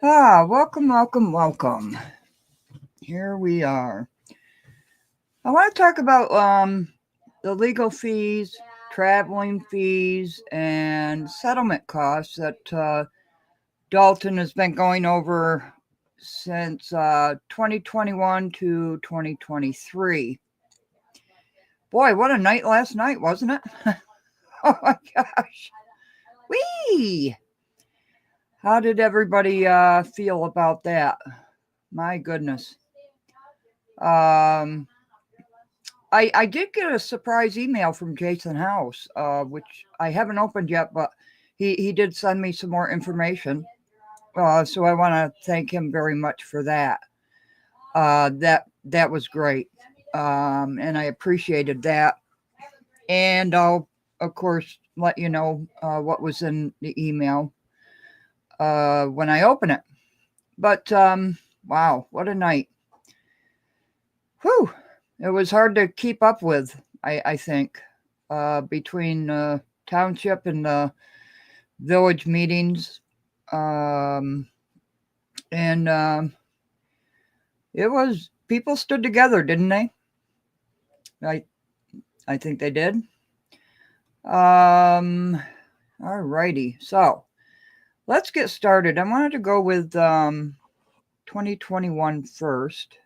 Welcome, welcome, welcome. Here we are. I want to talk about the legal fees, traveling fees, and settlement costs that Dalton has been going over since 2021 to 2023. Boy, what a night last night, wasn't it? Oh my gosh. Whee! How did everybody feel about that? My goodness. I did get a surprise email from Jason House, which I haven't opened yet, but he did send me some more information. So I want to thank him very much for that. That was great, and I appreciated that. And I'll, of course, let you know what was in the email when I open it. But wow, what a night! Whew. It was hard to keep up with, I think, between township and village meetings. And it was, people stood together, didn't they? I think they did. All righty. So let's get started. I wanted to go with 2021 first.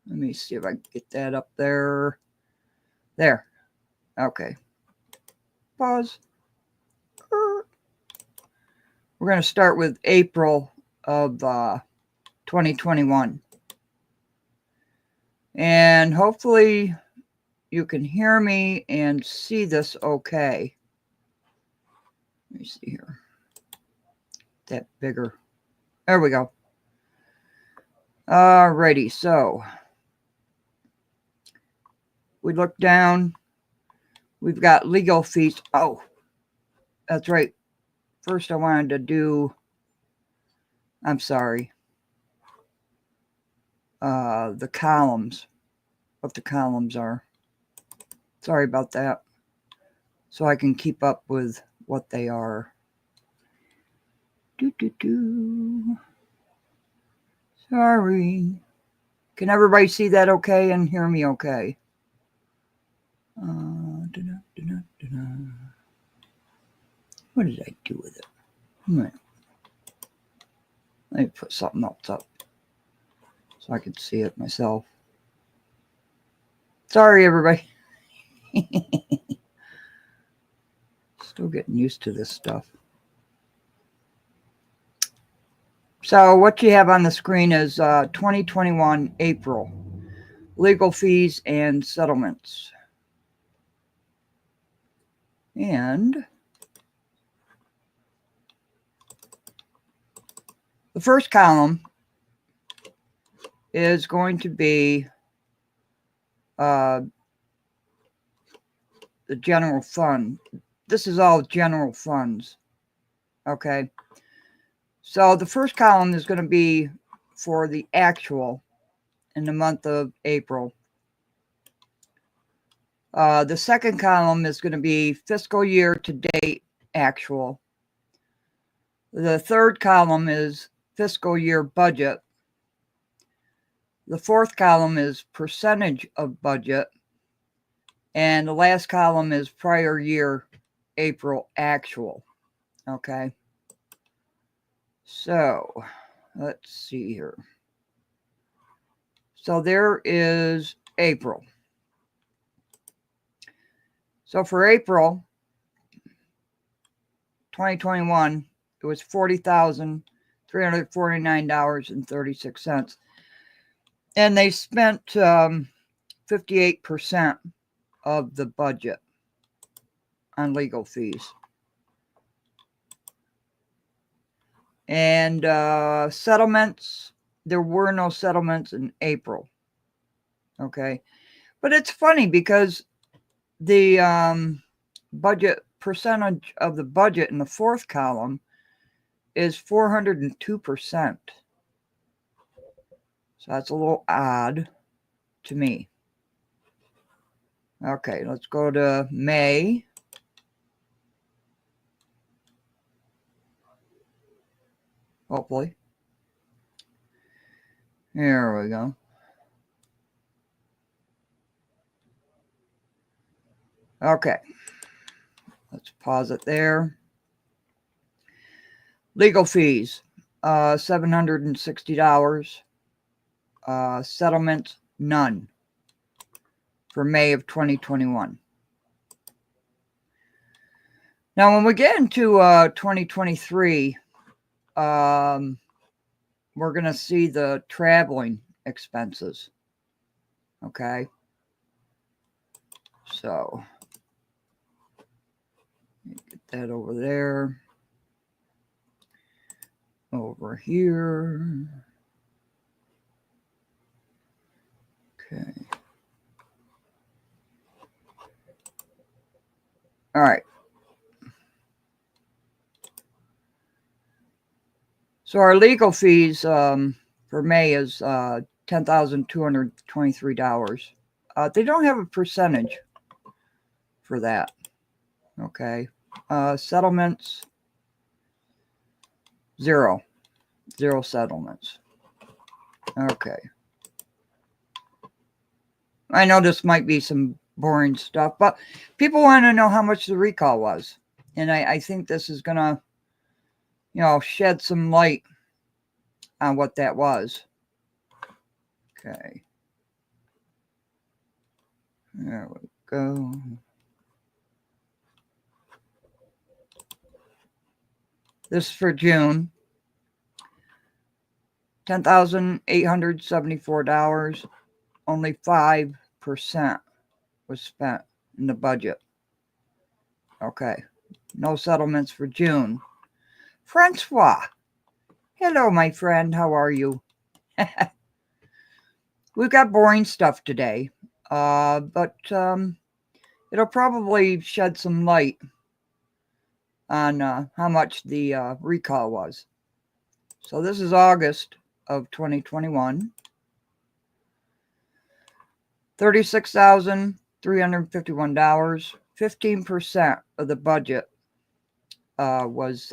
Let me see if I can get that up there. There. Okay. Pause. We're going to start with April of 2021. And hopefully you can hear me and see this okay. Let me see here. That bigger. There we go. Alrighty, so we look down. We've got legal fees. Oh, that's right. First I wanted to do, I'm sorry, the columns, what the columns are. Sorry about that. So I can keep up with what they are. Sorry. Can everybody see that okay and hear me okay? What did I do with it? Let me put something else up so I can see it myself. Sorry, everybody. Still getting used to this stuff. So what you have on the screen is 2021 April, legal fees and settlements. And the first column is going to be the general fund. This is all general funds. Okay. So the first column is going to be for the actual in the month of April. The second column is going to be fiscal year to date actual. The third column is fiscal year budget. The fourth column is percentage of budget. And the last column is prior year April actual. Okay. So let's see here. So there is April. So for April 2021, it was $40,349.36. And they spent 58% of the budget on legal fees. And settlements, there were no settlements in April. Okay. But it's funny because the budget percentage of the budget in the fourth column is 402%. So that's a little odd to me. Okay, let's go to May. Hopefully. Here we go. Okay. Let's pause it there. Legal fees, $760. Settlement, none. For May of 2021. Now, when we get into 2023, we're going to see the traveling expenses. Okay. So, get that over there. Over here. Okay. All right. So our legal fees for May is $10,223. They don't have a percentage for that. Okay. Settlements, zero settlements. Okay. I know this might be some boring stuff, but people want to know how much the recall was. And I think this is going to, shed some light on what that was. Okay. There we go. This is for June. $10,874. Only 5% was spent in the budget. Okay. No settlements for June. Francois. Hello, my friend. How are you? We've got boring stuff today, but it'll probably shed some light on how much the recall was. So this is August of 2021. $36,351. 15% of the budget was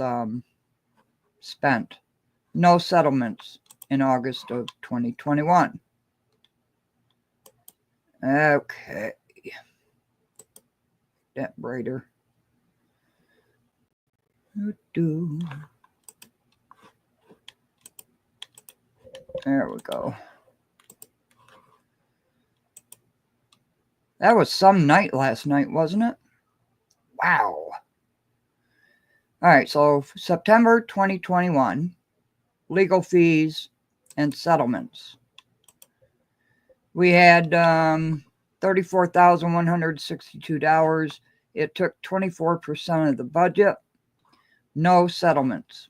spent. No settlements in August of 2021. Okay. That brighter. There we go. That was some night last night, wasn't it? Wow. All right, so September 2021, legal fees and settlements. We had $34,162. It took 24% of the budget. No settlements.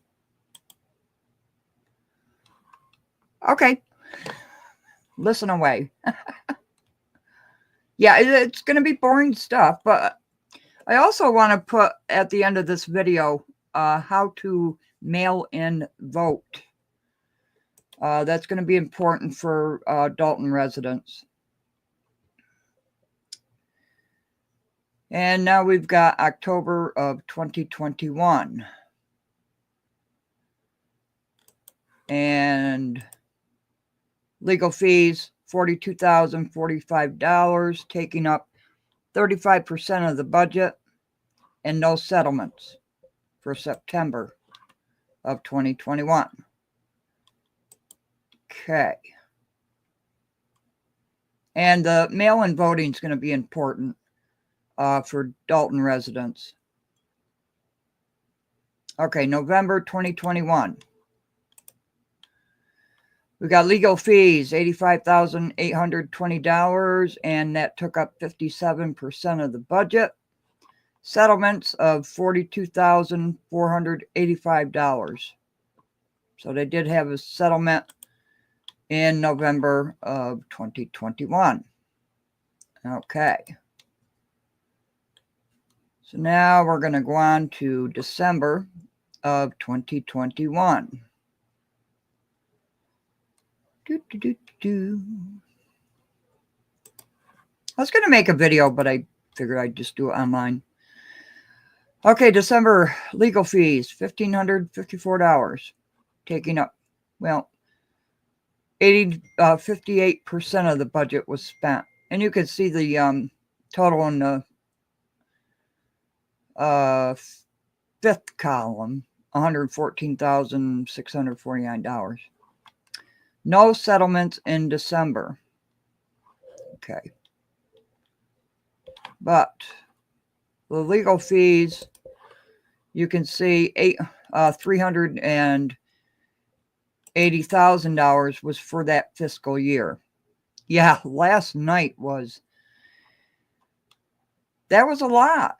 Okay. Listen away. Yeah, it's going to be boring stuff, but I also want to put at the end of this video how to mail in vote. That's going to be important for Dolton residents. And now we've got October of 2021. And legal fees, $42,045, taking up 35% of the budget, and no settlements for September of 2021. Okay. And the mail-in voting is going to be important for Dolton residents. Okay, November 2021. We got legal fees, $85,820, and that took up 57% of the budget. Settlements of $42,485. So they did have a settlement in November of 2021. Okay. So now we're going to go on to December of 2021. I was going to make a video, but I figured I'd just do it online. Okay, December legal fees, $1,554, taking up, well, 58% of the budget was spent. And you can see the total in the fifth column, $114,649. No settlements in December. Okay. But the legal fees, you can see $380,000 was for that fiscal year. Yeah, last night that was a lot.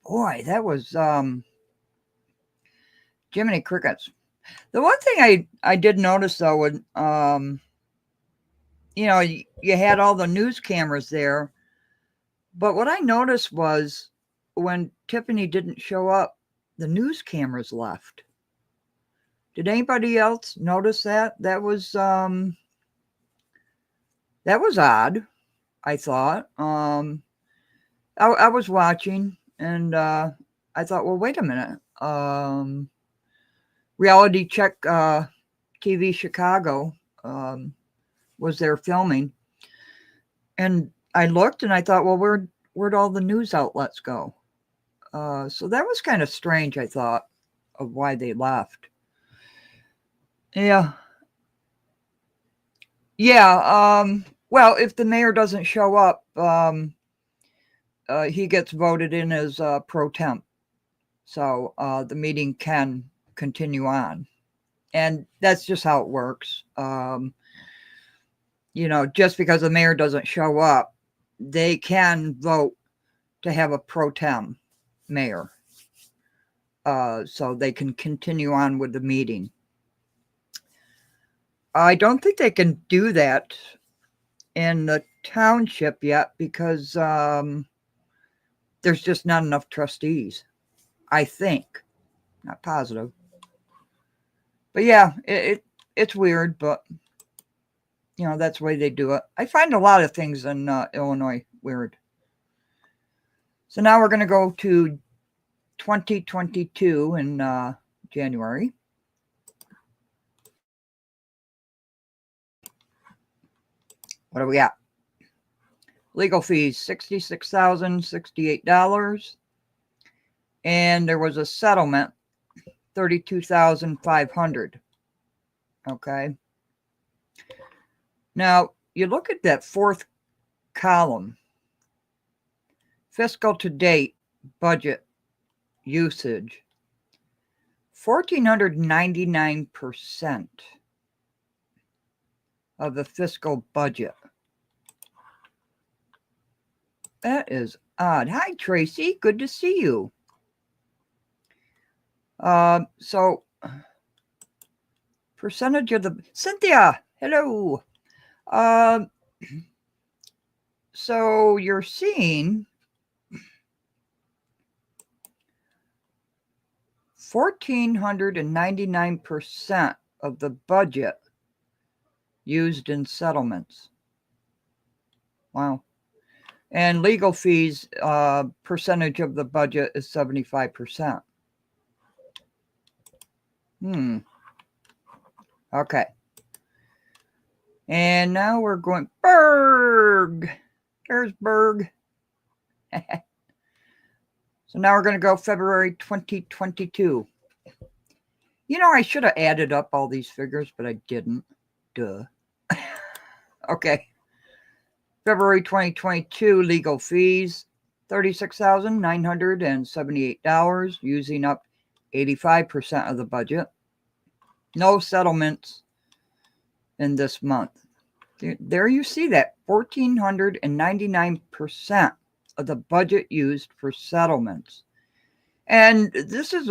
Boy, that was Jiminy Crickets. The one thing I did notice though, when you had all the news cameras there, but what I noticed was when Tiffany didn't show up, the news cameras left. Did anybody else notice that? That was odd, I thought. I was watching and I thought, well, wait a minute. Reality Check TV Chicago was there filming. And I looked and I thought, well, where'd all the news outlets go? So that was kind of strange, I thought, of why they left. Yeah. Yeah. Well, if the mayor doesn't show up, he gets voted in as pro temp. So the meeting can continue on. And that's just how it works. Just because the mayor doesn't show up, they can vote to have a pro tem mayor. So they can continue on with the meeting. I don't think they can do that in the township yet because there's just not enough trustees. I think. Not positive. But yeah, it's weird, but that's the way they do it. I find a lot of things in Illinois weird. So now we're going to go to 2022 in January. What do we got? Legal fees, $66,068. And there was a settlement, $32,500. Okay. Now, you look at that fourth column, fiscal to date budget usage, 1,499% of the fiscal budget. That is odd. Hi, Tracy. Good to see you. So percentage of the Cynthia. Hello. So you're seeing 1,499% of the budget used in settlements. Wow. And legal fees, percentage of the budget is 75%. Okay. And now we're going Berg. There's Berg. So now we're going to go February 2022. I should have added up all these figures, but I didn't. Duh. Okay. February 2022 legal fees, $36,978, using up 85% of the budget. No settlements in this month. There you see that, 1,499% of the budget used for settlements. And this is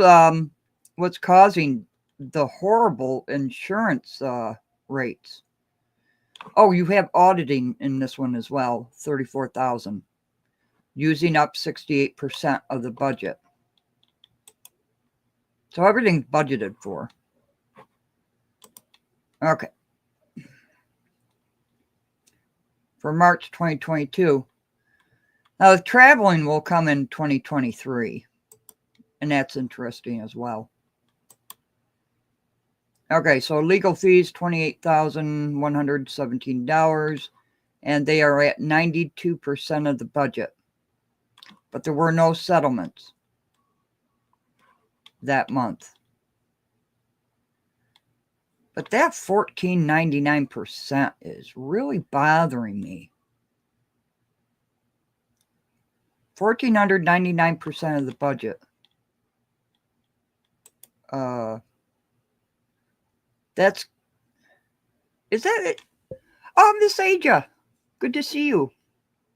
what's causing the horrible insurance rates. Oh, you have auditing in this one as well, 34,000, using up 68% of the budget. So everything's budgeted for. Okay. For March 2022. Now, the traveling will come in 2023, and that's interesting as well. Okay, so legal fees, $28,117, and they are at 92% of the budget. But there were no settlements that month. But that 14.99% is really bothering me. 1,499% of the budget. Is that it? Oh, Miss Aja, good to see you.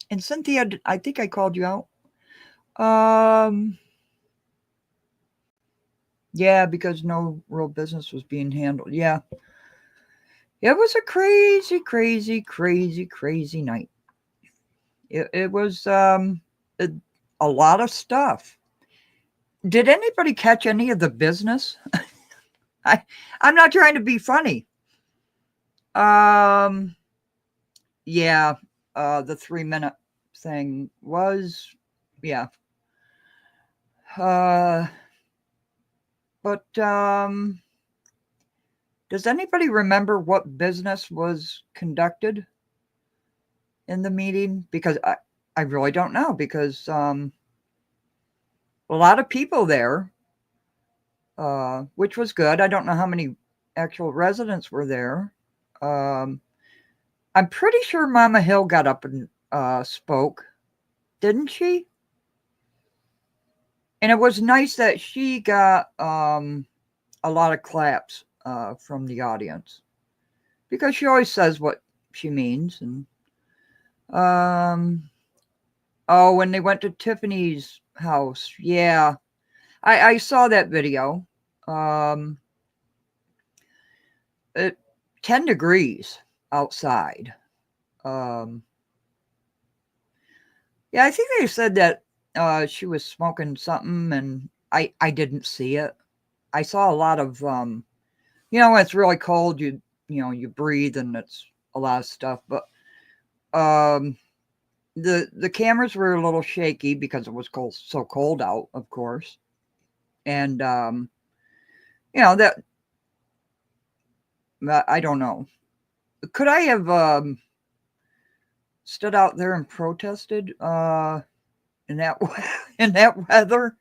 And Cynthia, I think I called you out. Yeah, because no real business was being handled. Yeah. It was a crazy, crazy, crazy, crazy night. It was a lot of stuff. Did anybody catch any of the business? I'm not trying to be funny. Yeah, the 3-minute thing was, yeah. But does anybody remember what business was conducted in the meeting? Because I really don't know, because a lot of people there, which was good. I don't know how many actual residents were there. I'm pretty sure Mama Hill got up and spoke, didn't she? And it was nice that she got a lot of claps from the audience, because she always says what she means. And oh, when they went to Tiffany's house, yeah, I saw that video. 10 degrees outside. Yeah, I think they said that she was smoking something, and I didn't see it. I saw a lot of when it's really cold, you breathe, and it's a lot of stuff. But the cameras were a little shaky because it was so cold out, of course. And that I don't know. Could I have stood out there and protested in that in that weather?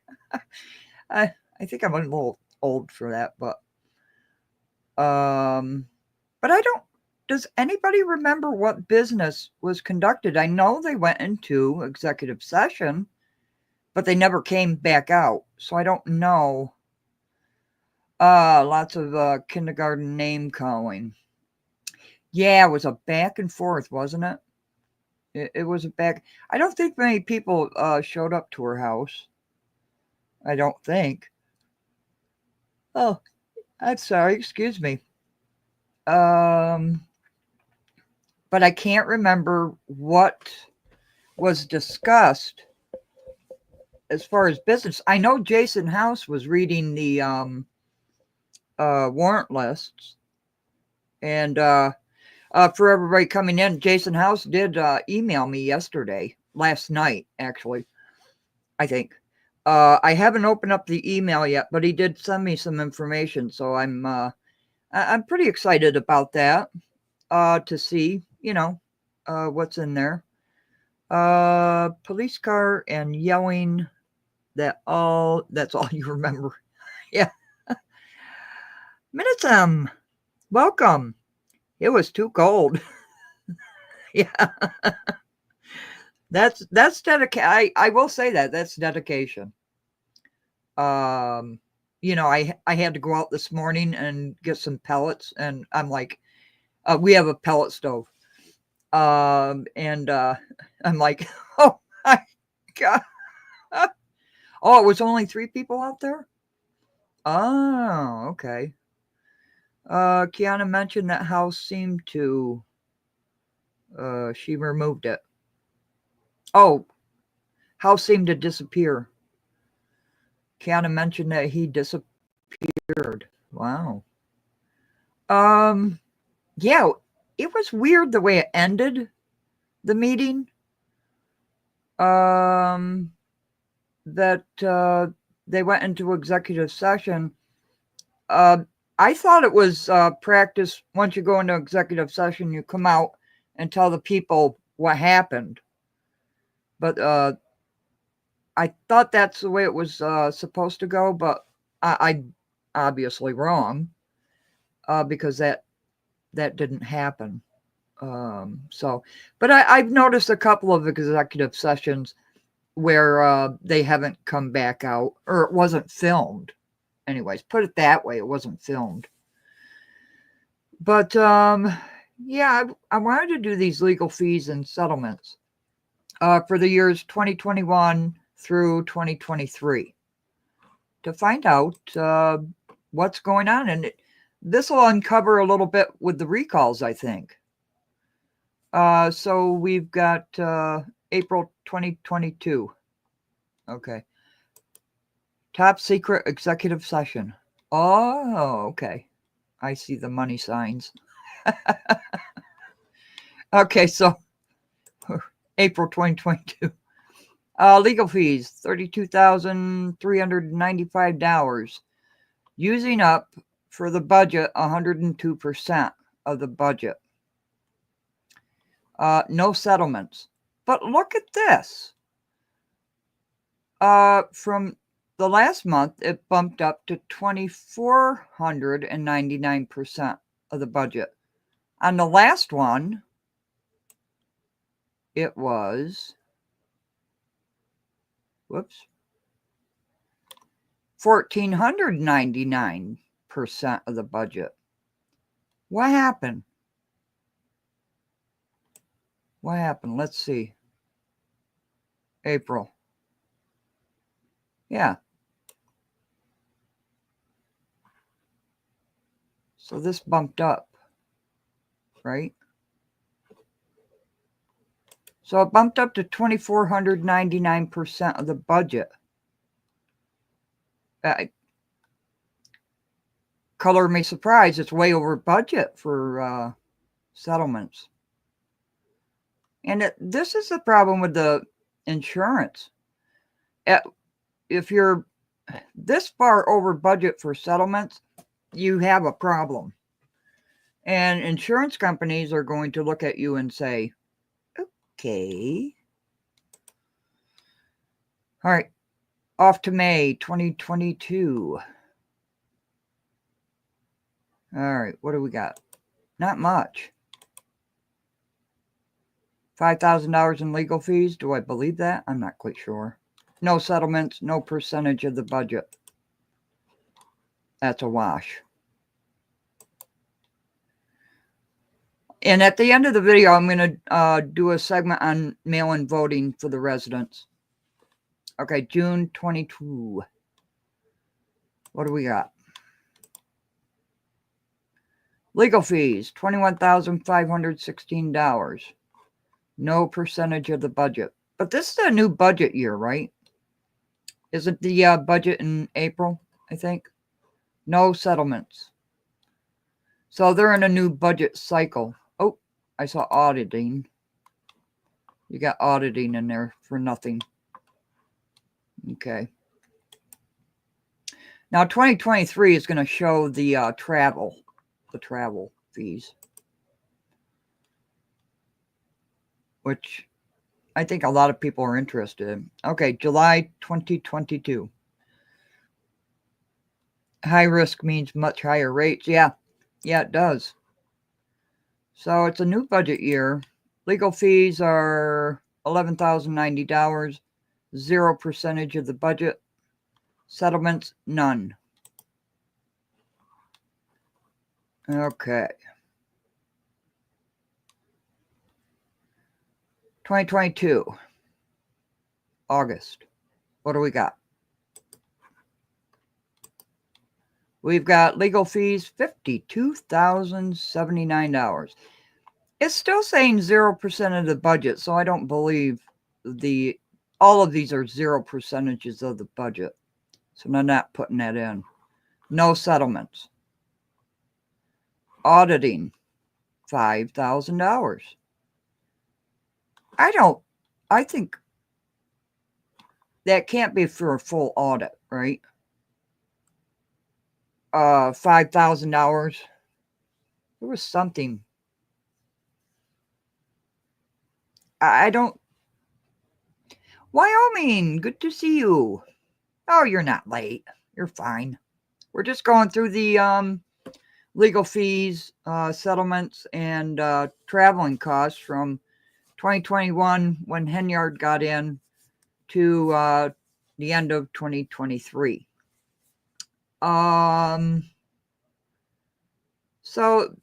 I think I'm a little old for that, but I don't. Does anybody remember what business was conducted? I know they went into executive session, but they never came back out, so I don't know. Lots of kindergarten name calling. Yeah, it was a back and forth, wasn't it? It was a back. I don't think many people showed up to her house. I don't think. Oh, I'm sorry. Excuse me. But I can't remember what was discussed as far as business. I know Jason House was reading the warrant lists, and for everybody coming in, Jason House did email me last night, actually, I think. I haven't opened up the email yet, but he did send me some information, so I'm pretty excited about that, to see, what's in there. Police car and yelling, that's all you remember. Yeah. Minutes, welcome. It was too cold. Yeah. That's dedication. I will say that's dedication. I had to go out this morning and get some pellets, and I'm like, we have a pellet stove. And I'm like, oh my God. Oh, it was only 3 people out there? Oh, okay. Kiana mentioned that house seemed to, she removed it. Oh, house seemed to disappear. Kiana mentioned that he disappeared. Wow. Yeah, it was weird the way it ended the meeting. That they went into executive session. I thought it was practice. Once you go into executive session, you come out and tell the people what happened. But I thought that's the way it was supposed to go, but I obviously wrong because that didn't happen. But I've noticed a couple of executive sessions where they haven't come back out, or it wasn't filmed. Anyways, put it that way, it wasn't filmed. But yeah, I wanted to do these legal fees and settlements for the years 2021 through 2023 to find out what's going on. And this will uncover a little bit with the recalls, I think. So we've got April 2022. Okay. Top secret executive session. Oh, okay. I see the money signs. Okay, so April 2022. Legal fees, $32,395. Using up for the budget 102% of the budget. No settlements. But look at this. From the last month, it bumped up to 2,499% of the budget. On the last one, it was, 1,499% of the budget. What happened? What happened? Let's see. April. Yeah. So this bumped up, right? So it bumped up to 2,499% of the budget. Color me surprised. It's way over budget for settlements. And this is the problem with the insurance. If you're this far over budget for settlements, you have a problem. And insurance companies are going to look at you and say, okay. All right. Off to May 2022. All right. What do we got? Not much. $5,000 in legal fees. Do I believe that? I'm not quite sure. No settlements, no percentage of the budget. That's a wash. And at the end of the video, I'm going to do a segment on mail-in voting for the residents. Okay, June 22. What do we got? Legal fees, $21,516. No percentage of the budget. But this is a new budget year, right? Isn't the budget in April, I think? No settlements. So they're in a new budget cycle. Oh, I saw auditing. You got auditing in there for nothing. Okay. Now 2023 is going to show the travel fees, which I think a lot of people are interested in. Okay, July 2022. High risk means much higher rates. Yeah, it does. So it's a new budget year. Legal fees are $11,090, 0% of the budget. Settlements, none. Okay. 2022, August. What do we got? We've got legal fees, $52,079. It's still saying 0% of the budget, so I don't believe all of these are 0% of the budget. So I'm not putting that in. No settlements. Auditing, $5,000. I think that can't be for a full audit, right? $5,000. There was something. I don't. Wyoming, good to see you. Oh, you're not late. You're fine. We're just going through the legal fees, settlements, and traveling costs from 2021 when Henyard got in to the end of 2023. So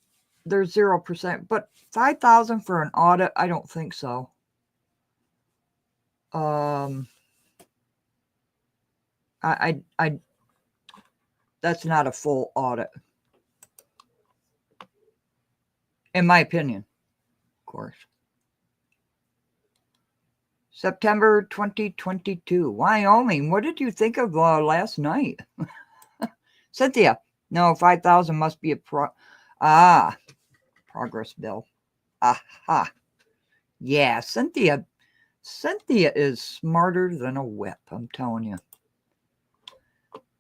there's 0%, but 5,000 for an audit, I don't think so. I that's not a full audit, in my opinion, of course. September 2022, Wyoming. What did you think of last night? Cynthia, no, 5,000 must be a progress bill. Aha. Yeah, Cynthia is smarter than a whip, I'm telling you.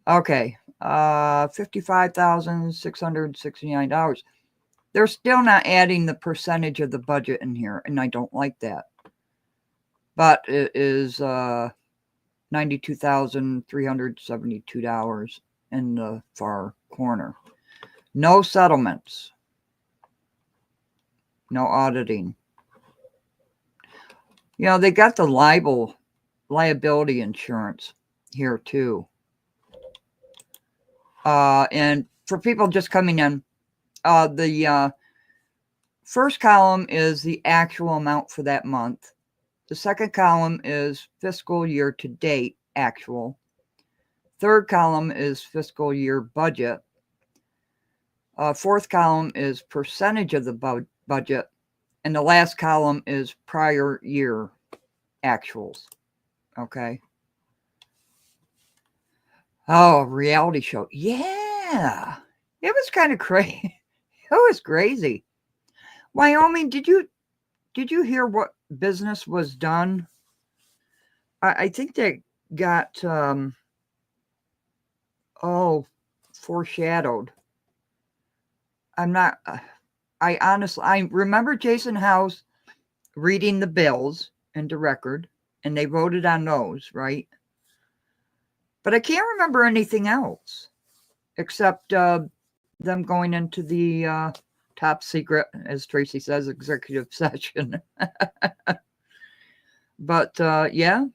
Okay, $55,669. They're still not adding the percentage of the budget in here, and I don't like that. But it is $92,372 in the far corner. No settlements. No auditing. You know, they got the liability insurance here too. And for people just coming in, the first column is the actual amount for that month. The second column is fiscal year to date actual. Third column is fiscal year budget. Fourth column is percentage of the budget. And the last column is prior year actuals. Okay. Oh, reality show. Yeah. It was kind of crazy. It was crazy. Wyoming, did you hear what business was done? I think they got foreshadowed. I remember Jason House reading the bills into record, and they voted on those, right? But I can't remember anything else except them going into the top secret, as Tracy says, executive session. But yeah.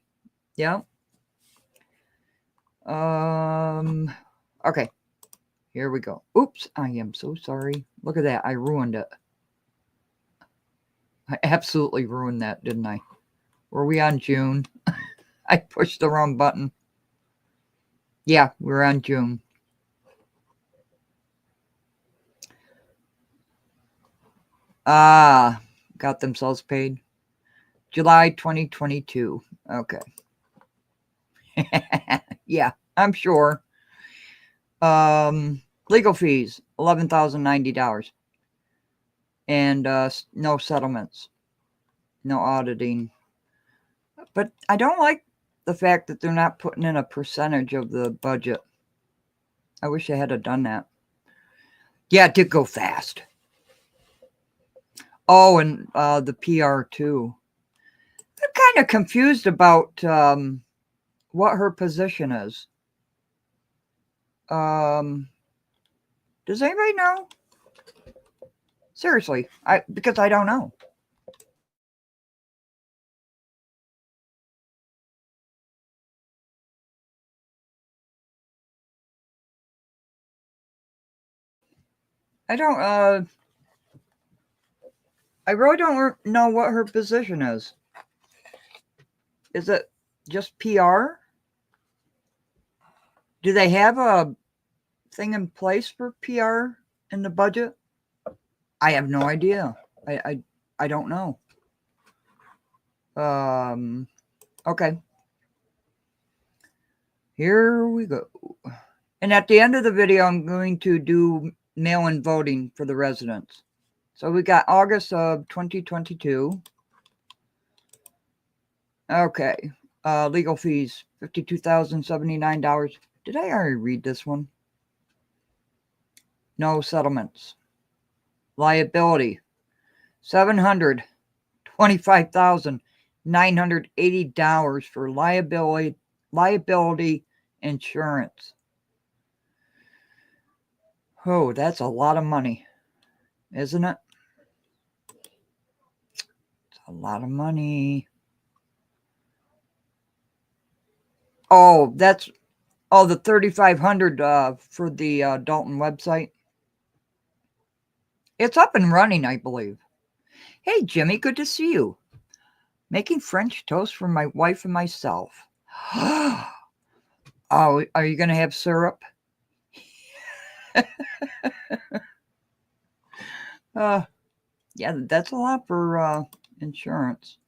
Okay, here we go. Oops, I am so sorry. Look at that. I ruined it. I absolutely ruined that, didn't I? Were we on June? I pushed the wrong button. Yeah, we're on June. Got themselves paid. July 2022. Okay. Yeah, I'm sure. Legal fees, $11,090. And no settlements. No auditing. But I don't like the fact that they're not putting in a percentage of the budget. I wish they had done that. Yeah, it did go fast. Oh, and the PR too. I'm kind of confused about what her position is. Does anybody know? Seriously, because I don't know. I really don't know what her position is. Is it just PR? Do they have a thing in place for PR in the budget? I have no idea. I don't know. Okay. Here we go. And at the end of the video, I'm going to do mail-in voting for the residents. So we got August of 2022. Okay. Legal fees, $52,079. Did I already read this one? no settlements. Liability, $725,980 for liability insurance. Oh, that's a lot of money, isn't it? It's a lot of money. Oh, that's the 3,500 for the Dolton website. It's up and running, I believe. Hey, Jimmy, good to see you. Making French toast for my wife and myself. Oh, are you going to have syrup? Yeah, that's a lot for insurance.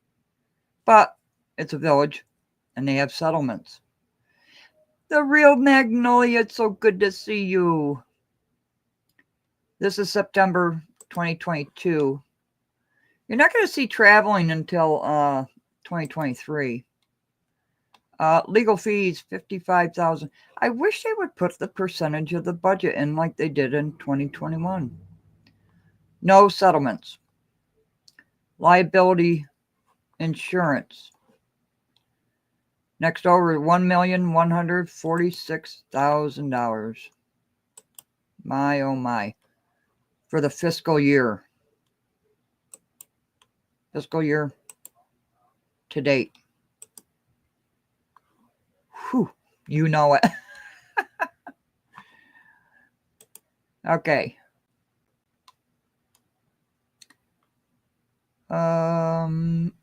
But it's a village, and they have settlements. The real Magnolia, it's so good to see you. This is September 2022. You're not going to see traveling until 2023. Legal fees, $55,000. I wish they would put the percentage of the budget in like they did in 2021. No settlements. Liability insurance. Next over, $1,146,000. My, oh my. For the fiscal year. Fiscal year to date. Whew, you know it. Okay.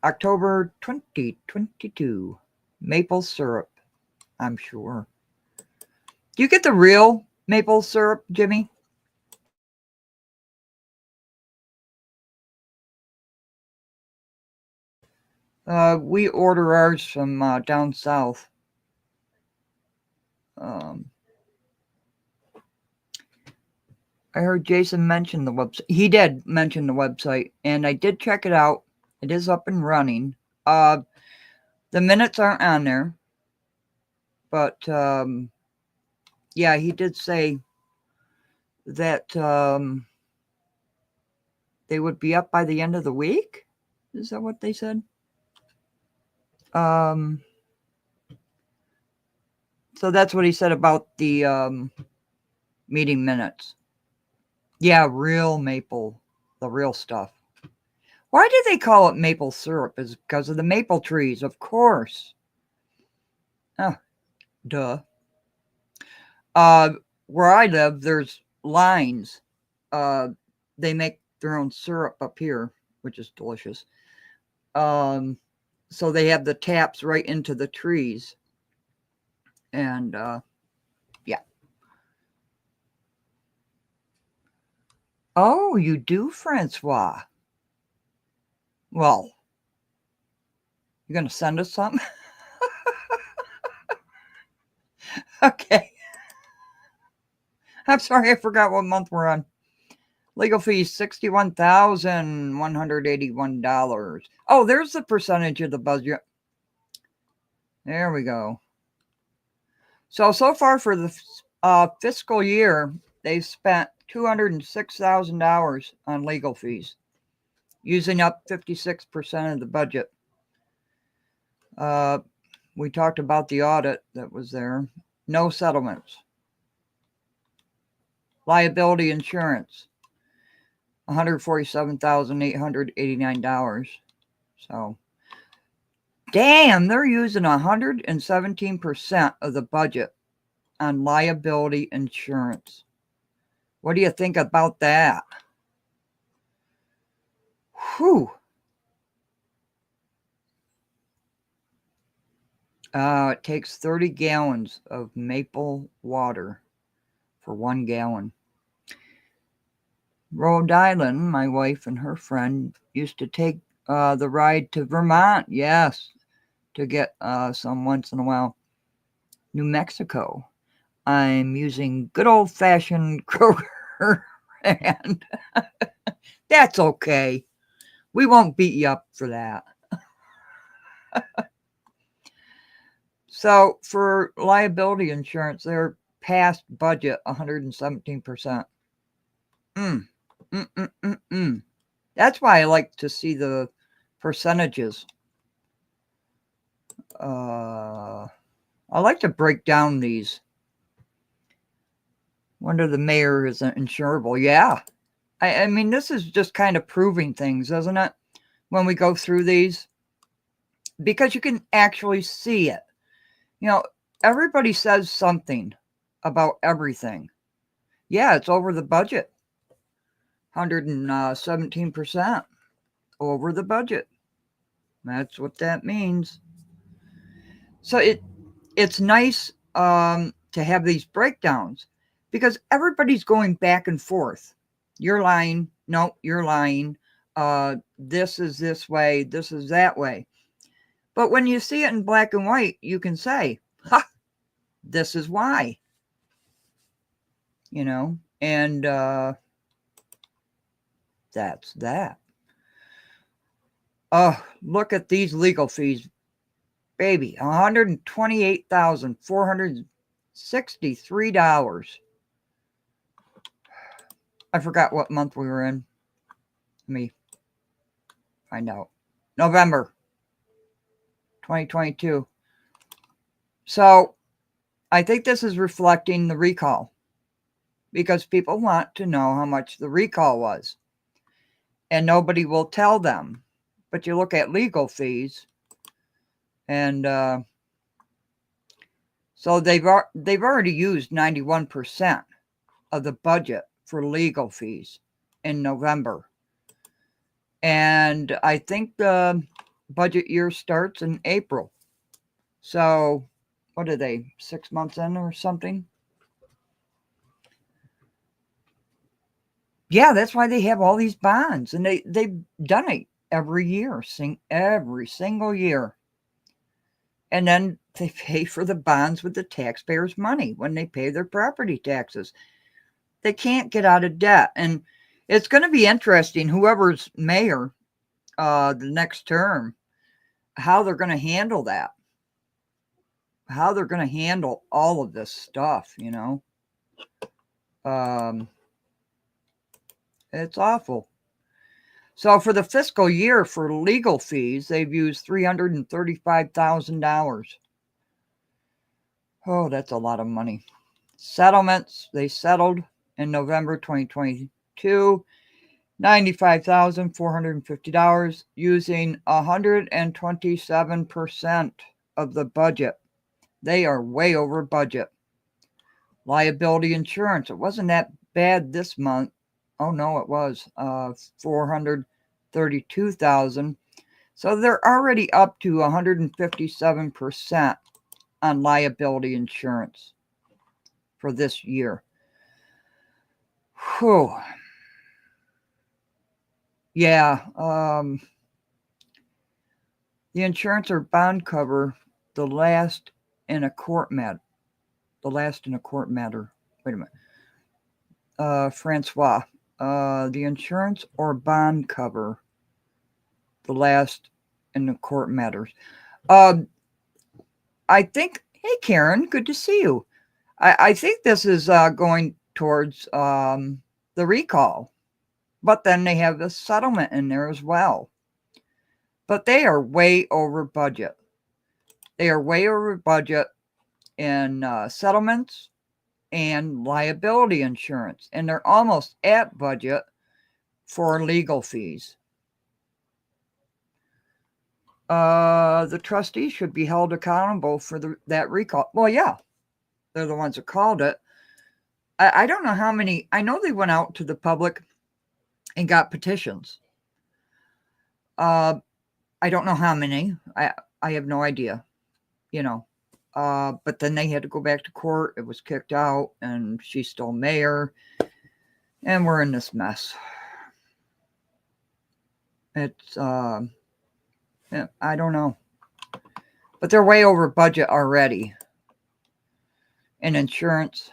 October 2022. Maple syrup, I'm sure. Do you get the real maple syrup, Jimmy? We order ours from down south. I heard Jason mention the website. He did mention the website, and I did check it out. It is up and running. The minutes aren't on there, but yeah, he did say that they would be up by the end of the week. Is that what they said? So that's what he said about the meeting minutes. Yeah, real maple, the real stuff. Why do they call it maple syrup? Is because of the maple trees, of course. Oh, duh. Where I live, there's lines. They make their own syrup up here, which is delicious. So they have the taps right into the trees. And yeah. Oh, you do, Francois? Well, you're going to send us something? Okay. I'm sorry, I forgot what month we're on. Legal fees, $61,181. Oh, there's the percentage of the budget. There we go. So far for the fiscal year, they've spent $206,000 on legal fees, using up 56% of the budget. We talked about the audit that was there. No settlements. Liability insurance, $147,889. So, damn, they're using 117% of the budget on liability insurance. What do you think about that? Whew. It takes 30 gallons of maple water for 1 gallon. Rhode Island, my wife and her friend used to take the ride to Vermont, yes, to get some once in a while. New Mexico, I'm using good old-fashioned Kroger brand. That's okay. We won't beat you up for that. So for liability insurance, they're past budget 117%. Mm, mm, mm, mm, mm. That's why I like to see the percentages. I like to break down these. Wonder the mayor isn't insurable. Yeah. I mean, this is just kind of proving things, isn't it? When we go through these, because you can actually see it. You know, everybody says something about everything. Yeah, it's over the budget. 117% over the budget. That's what that means. So it's nice to have these breakdowns because everybody's going back and forth. You're lying. No, you're lying. This is this way. This is that way. But when you see it in black and white, you can say, ha, this is why. And that's that. Oh, look at these legal fees, baby. $128,463. I forgot what month we were in. Let me find out. November 2022. So I think this is reflecting the recall because people want to know how much the recall was. And nobody will tell them. But you look at legal fees, and so they've already used 91% of the budget for legal fees in November. And I think the budget year starts in April. So what are they, 6 months in or something? Yeah, that's why they have all these bonds, and they've done it every year, every single year. And then they pay for the bonds with the taxpayers' money when they pay their property taxes. They can't get out of debt. And it's going to be interesting, whoever's mayor the next term, how they're going to handle that. How they're going to handle all of this stuff, It's awful. So for the fiscal year for legal fees, they've used $335,000. Oh, that's a lot of money. Settlements, they settled in November 2022, $95,450 using 127% of the budget. They are way over budget. Liability insurance, it wasn't that bad this month. Oh no, it was $432,000. So they're already up to 157% on liability insurance for this year. Whew. Yeah. The insurance or bond cover the last in a court matter. Wait a minute. Francois. The insurance or bond cover the last in the court matters. I think, hey Karen, good to see you. I think this is going towards the recall, but then they have the settlement in there as well. But they are way over budget. They are way over budget in settlements and liability insurance, and they're almost at budget for legal fees. The trustees should be held accountable for that recall. Well, yeah, they're the ones that called it. I don't know how many. I know they went out to the public and got petitions. I don't know how many. I have no idea. But then they had to go back to court. It was kicked out, and she's still mayor, and we're in this mess. It's I don't know, but they're way over budget already in insurance,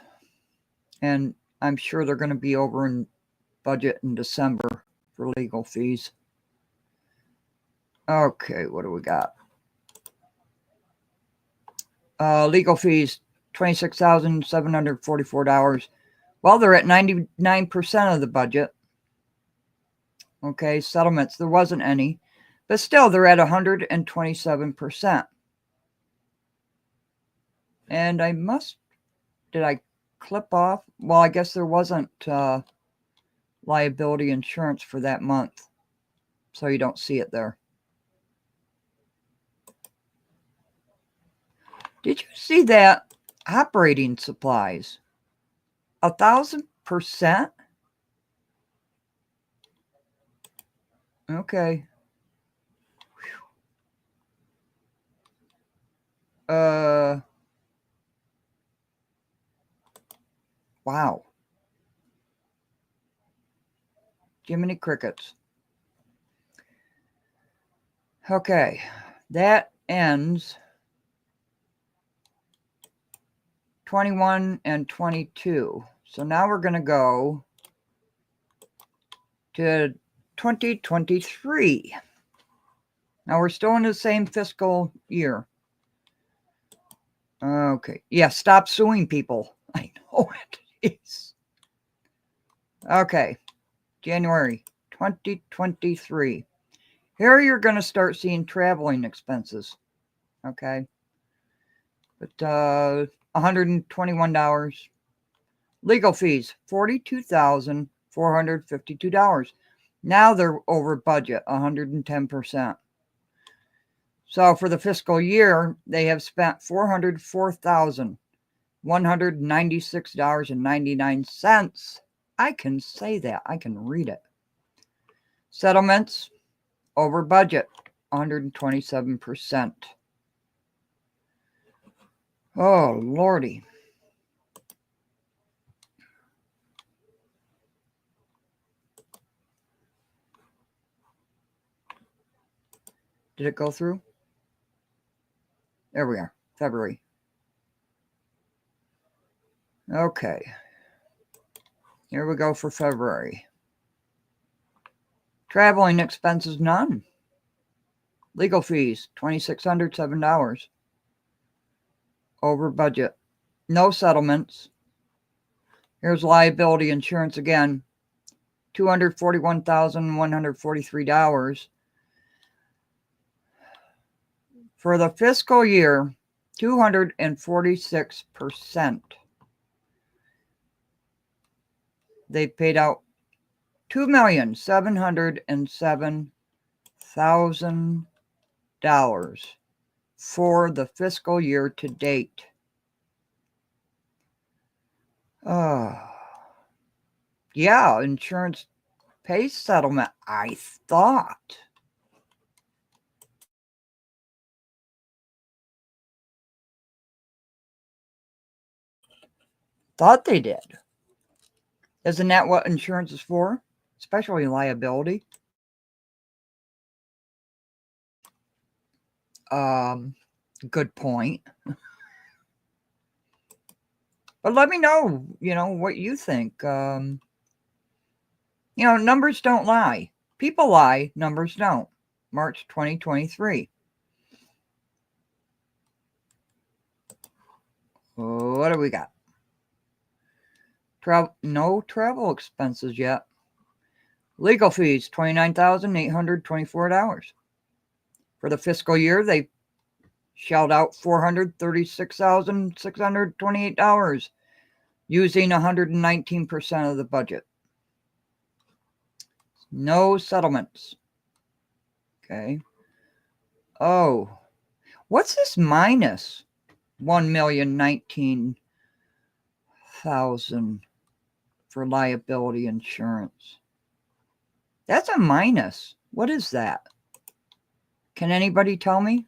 and I'm sure they're going to be over in budget in December for legal fees. Okay, what do we got? Legal fees, $26,744. Well, they're at 99% of the budget. Okay, settlements, there wasn't any. But still, they're at 127%. And did I clip off? Well, I guess there wasn't liability insurance for that month. So you don't see it there. Did you see that? Operating supplies, 1,000%? Okay. Wow. Jiminy Crickets. Okay, that ends 21 and 22. So now we're going to go to 2023. Now we're still in the same fiscal year. Okay. Yeah, stop suing people. I know it is. Okay. January 2023. Here you're going to start seeing traveling expenses. Okay. But $121. Legal fees, $42,452. Now they're over budget, 110%. So for the fiscal year, they have spent $404,196.99. I can say that. I can read it. Settlements, over budget, 127%. Oh, Lordy. Did it go through? There we are, February. Okay. Here we go for February. Traveling expenses, none. Legal fees, $2,607. Over budget. No settlements. Here's liability insurance again, $241,143. For the fiscal year, 246%. They paid out $2,707,000 for the fiscal year to date. Yeah, insurance pays settlement, I thought. Thought they did. Isn't that what insurance is for? Especially liability. Good point. But let me know, what you think. Numbers don't lie. People lie, numbers don't. March 2023. What do we got? No travel expenses yet. Legal fees, $29,824. For the fiscal year, they shelled out $436,628, using 119% of the budget. No settlements. Okay. Oh, what's this minus? $1,019,000 for liability insurance. That's a minus. What is that? Can anybody tell me?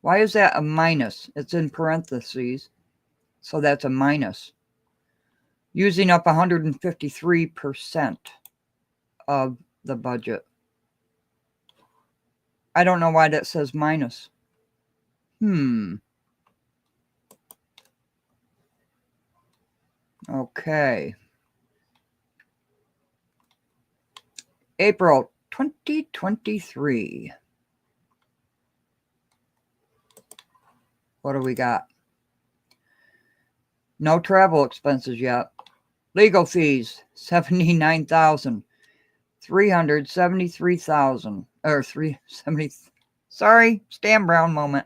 Why is that a minus? It's in parentheses, so that's a minus. Using up 153% of the budget. I don't know why that says minus. Okay. April 2023. What do we got? No travel expenses yet. Legal fees, 79,373,000 or 370. Sorry, Stan Brown moment.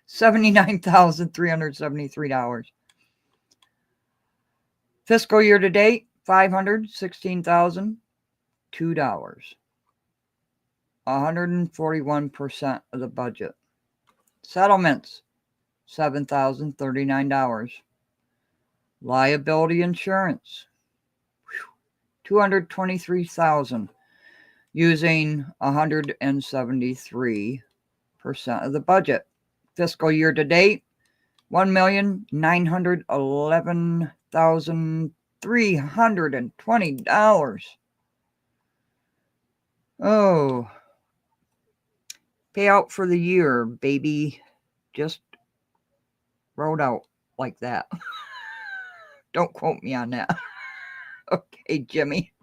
$79,373. Fiscal year to date, $516,002. 141% of the budget. Settlements, $7,039. Liability insurance, $223,000, using 173% of the budget. Fiscal year to date, $1,911,320. Oh, payout for the year, baby. Just wrote out like that. Don't quote me on that. Okay, Jimmy.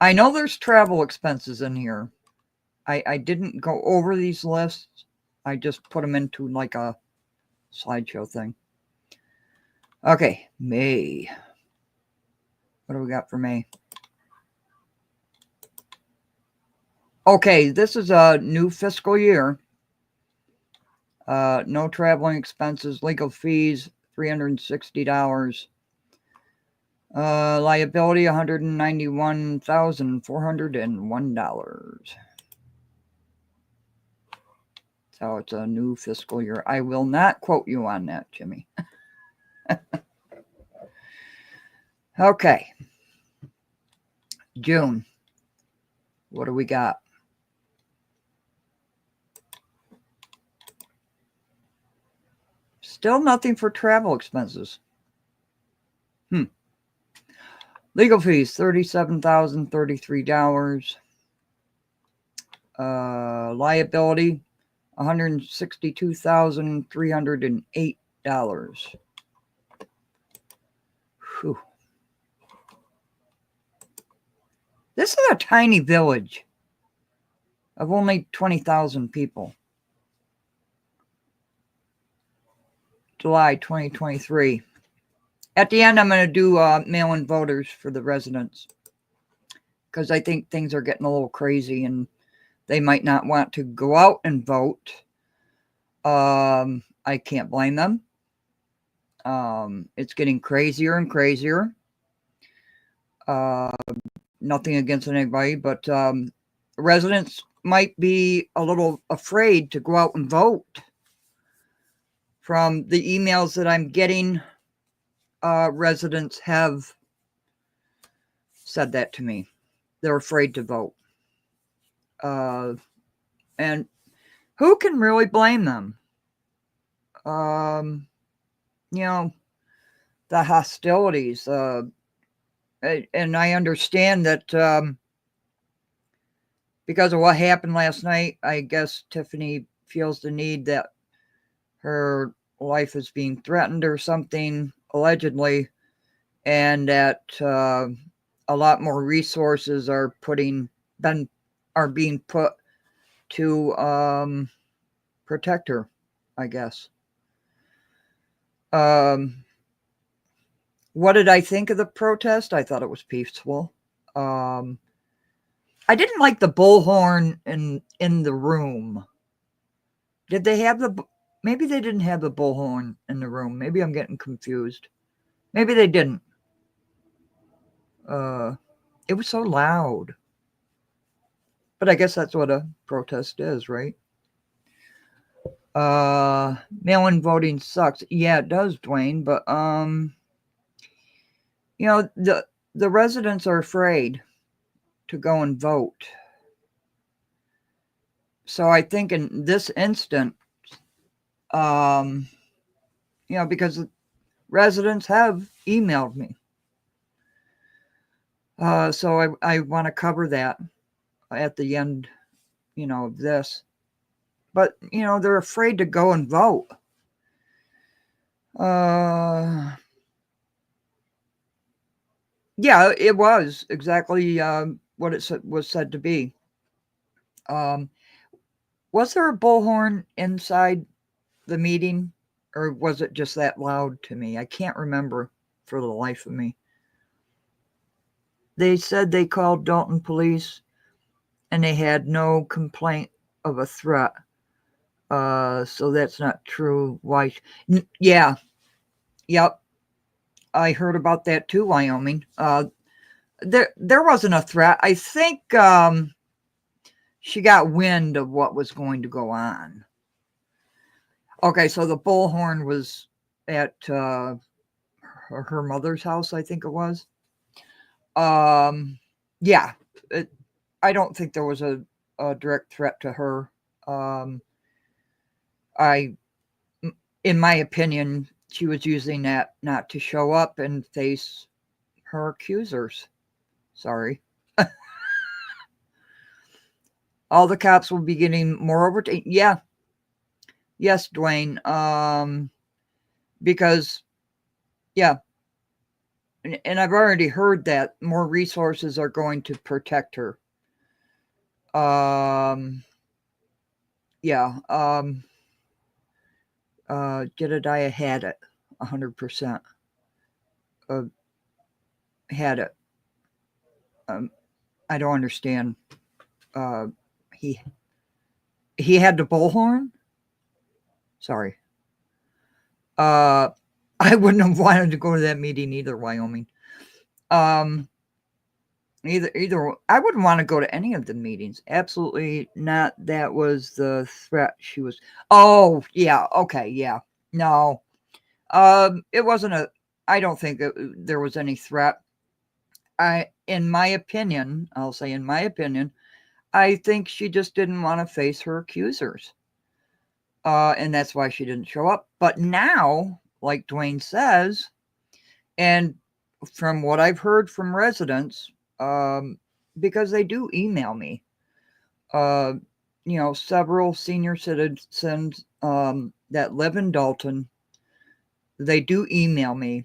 I know there's travel expenses in here. I didn't go over these lists. I just put them into like a slideshow thing. Okay, May. What do we got for May? Okay, this is a new fiscal year. No traveling expenses, legal fees, $360. Liability, $191,401. So it's a new fiscal year. I will not quote you on that, Jimmy. Okay. June. What do we got? Still nothing for travel expenses. Legal fees, $37,033. Liability, $162,308. Whew. This is a tiny village of only 20,000 people. July 2023. At the end, I'm going to do mail-in voters for the residents, because I think things are getting a little crazy and they might not want to go out and vote. I can't blame them. It's getting crazier and crazier. Nothing against anybody, but residents might be a little afraid to go out and vote. From the emails that I'm getting, residents have said that to me. They're afraid to vote. And who can really blame them? The hostilities. And I understand that because of what happened last night, I guess Tiffany feels the need that her life is being threatened or something, allegedly, and that a lot more resources are being put to protect her, I guess. What did I think of the protest? I thought it was peaceful. I didn't like the bullhorn in the room. Did they have maybe they didn't have the bullhorn in the room. Maybe I'm getting confused. Maybe they didn't. It was so loud. But I guess that's what a protest is, right? Mail-in voting sucks. Yeah, it does, Dwayne, but the residents are afraid to go and vote. So I think in this instant, because residents have emailed me. So I want to cover that at the end, of this. But, they're afraid to go and vote. Yeah, it was exactly what it was said to be. Was there a bullhorn inside the meeting, or was it just that loud to me? I can't remember for the life of me. They said they called Dolton police and they had no complaint of a threat. So that's not true. Why? Yeah. Yep. I heard about that too, Wyoming. There wasn't a threat. I think she got wind of what was going to go on. Okay, so the bullhorn was at her mother's house, I think it was. Yeah, I don't think there was a direct threat to her. In my opinion, she was using that not to show up and face her accusers. Sorry. All the cops will be getting more overtime. Yeah. Yes, Dwayne. Because, yeah. And I've already heard that more resources are going to protect her. Yeah. Jedediah had it 100%. Had it. I don't understand. He had the bullhorn. Sorry. I wouldn't have wanted to go to that meeting either, Wyoming. Either I wouldn't want to go to any of the meetings. Absolutely not. That was the threat she was. Oh, yeah. Okay, yeah. No. It wasn't a I don't think there was any threat. In my opinion, I'll say in my opinion, I think she just didn't want to face her accusers. And that's why she didn't show up. But now, like Dwayne says, and from what I've heard from residents, because they do email me, several senior citizens that live in Dolton, they do email me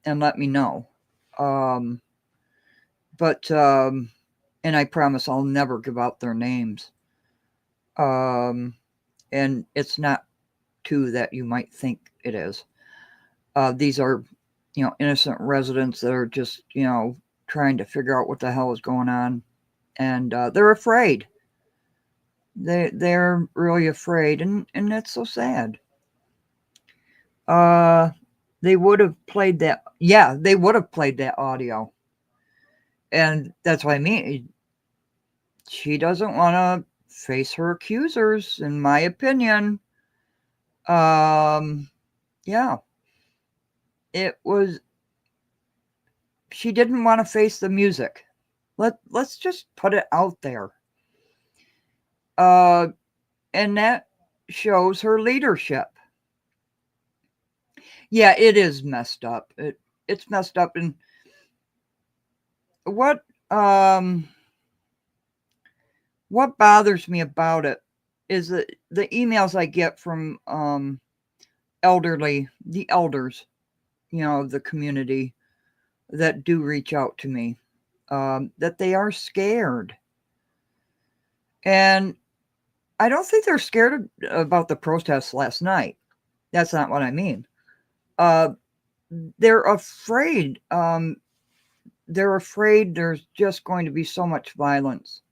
and let me know. And I promise I'll never give out their names. And it's not two that you might think it is. These are, innocent residents that are just, trying to figure out what the hell is going on. And they're afraid. They're really afraid. And that's so sad. They would have played that. Yeah, they would have played that audio. And that's what I mean. She doesn't want to face her accusers, in my opinion. Yeah. She didn't want to face the music. Let's just put it out there. And that shows her leadership. Yeah, it is messed up. It's messed up. And what bothers me about it is that the emails I get from the elders, the community that do reach out to me, that they are scared. And I don't think they're scared about the protests last night. That's not what I mean. They're afraid. They're afraid there's just going to be so much violence.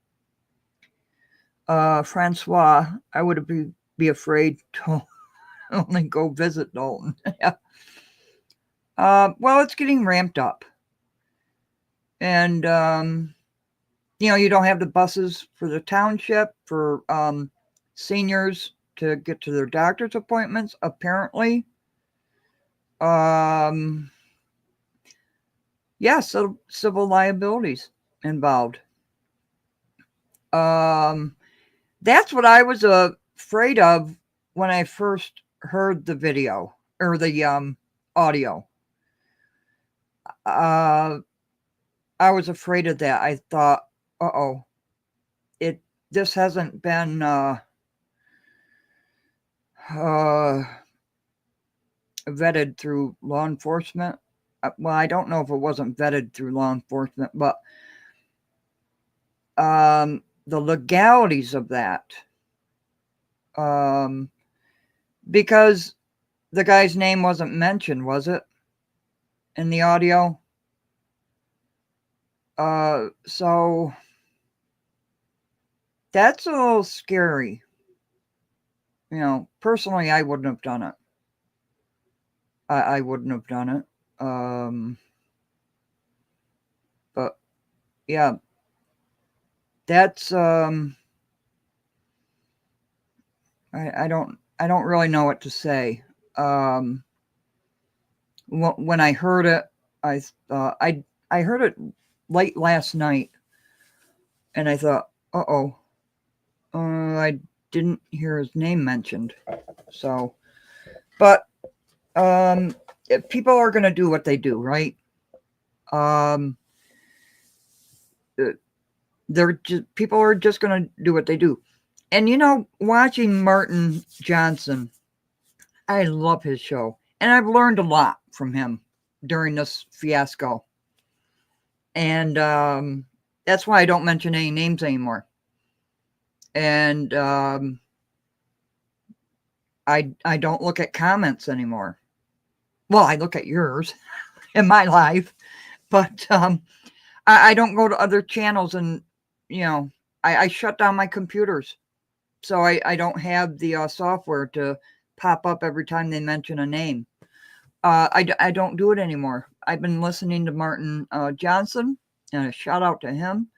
Francois, I would be afraid to only go visit Dolton. Well, it's getting ramped up. And, you don't have the buses for the township for seniors to get to their doctor's appointments, apparently. Yeah, so civil liabilities involved. That's what I was afraid of when I first heard the video or the audio. I was afraid of that. I thought, this hasn't been vetted through law enforcement. Well, I don't know if it wasn't vetted through law enforcement, but the legalities of that. Because The guy's name wasn't mentioned, was it? In the audio? So that's a little scary. You know, personally, I wouldn't have done it. I wouldn't have done it. But yeah, that's I don't really know what to say. When I heard it, I I heard it late last night, and I thought, uh-oh, I didn't hear his name mentioned. So, but if people are going to do what they do, right? Um, they're just people are just going to do what they do. And you know, watching Martin Johnson, I love his show, and I've learned a lot from him during this fiasco. And that's why I don't mention any names anymore. And I don't look at comments anymore. Well, I look at yours in my life, but I don't go to other channels, and you know, I shut down my computers, so I don't have the software to pop up every time they mention a name. I don't do it anymore. I've been listening to Martin Johnson, and a shout out to him.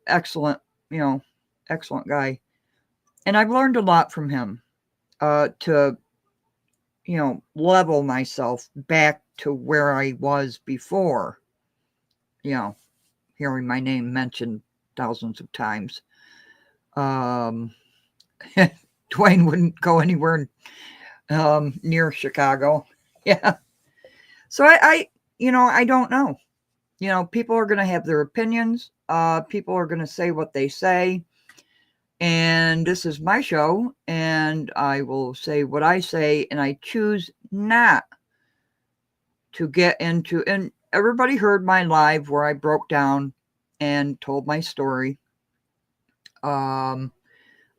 Excellent, you know, excellent guy. And I've learned a lot from him to, you know, level myself back to where I was before, you know, hearing my name mentioned thousands of times. Dwayne wouldn't go anywhere near Chicago. Yeah. So you know, I don't know. You know, people are going to have their opinions. People are going to say what they say. And this is my show, and I will say what I say, and I choose not to get into. And everybody heard my live where I broke down and told my story. I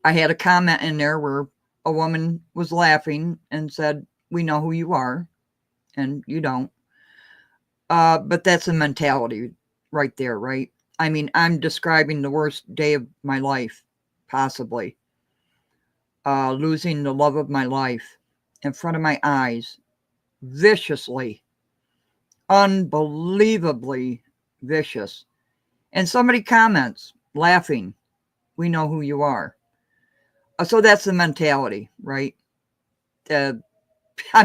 had a comment in there where a woman was laughing and said, "We know who you are," and you don't. But that's a mentality right there, right? I mean, I'm describing the worst day of my life, possibly. Losing the love of my life in front of my eyes, viciously, unbelievably vicious. And somebody comments, laughing, "We know who you are." So that's the mentality, right? I'm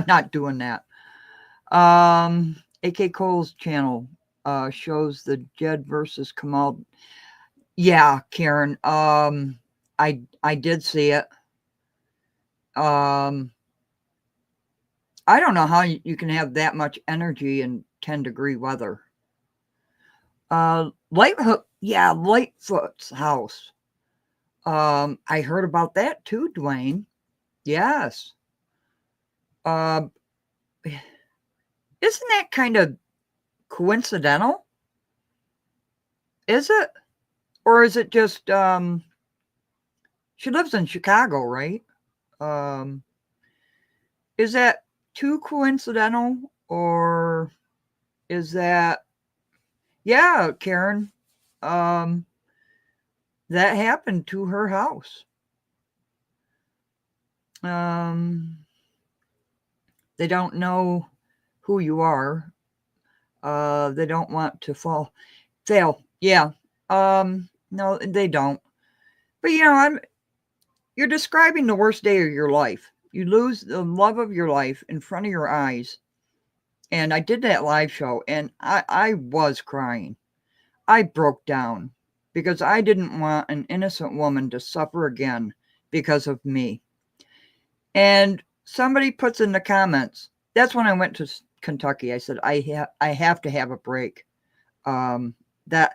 not doing that. AK Cole's channel shows the Jed versus Kamal. Yeah, Karen. I did see it. I don't know how you can have that much energy in 10-degree weather. Lightfoot's house. I heard about that too, Dwayne. Yes. Isn't that kind of coincidental? Is it? Or is it just she lives in Chicago, right? Um is that too coincidental, or is that, yeah, Karen, um that happened to her house. They don't know who you are. They don't want to fail. Yeah. No, they don't. But you know, you're describing the worst day of your life. You lose the love of your life in front of your eyes. And I did that live show, and I was crying. I broke down because I didn't want an innocent woman to suffer again because of me. And somebody puts in the comments, that's when I went to Kentucky. I said, I have to have a break. That,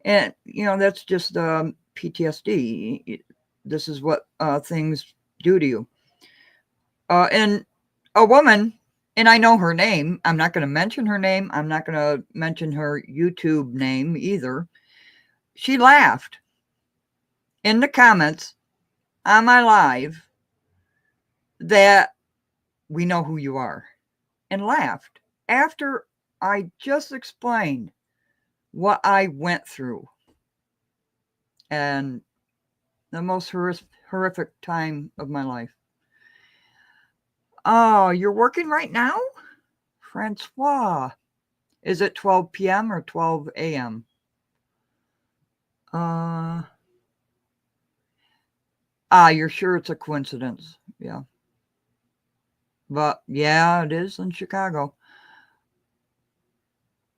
and you know, that's just PTSD. This is what things do to you. And a woman, and I know her name. I'm not going to mention her name. I'm not going to mention her YouTube name either. She laughed in the comments on my live that we know who you are, and laughed after I just explained what I went through and the most horrific time of my life. Oh, you're working right now? Francois. Is it 12 p.m. or 12 a.m.? You're sure it's a coincidence? Yeah. But yeah, it is in Chicago.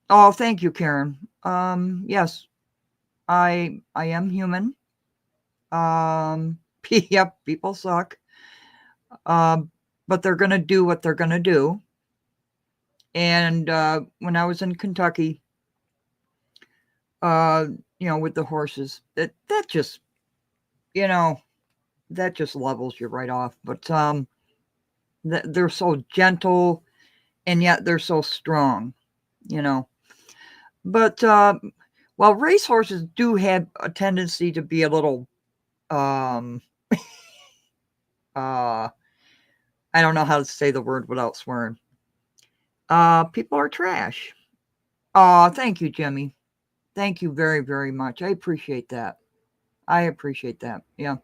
Oh, thank you, Karen. Yes, I am human. Yep, people suck. But they're gonna do what they're gonna do. And when I was in Kentucky, with the horses, that just, that just levels you right off. But they're so gentle, and yet they're so strong, you know. But while racehorses do have a tendency to be a little, I don't know how to say the word without swearing. People are trash. Thank you, Jimmy. Thank you very, very much. I appreciate that. Yeah.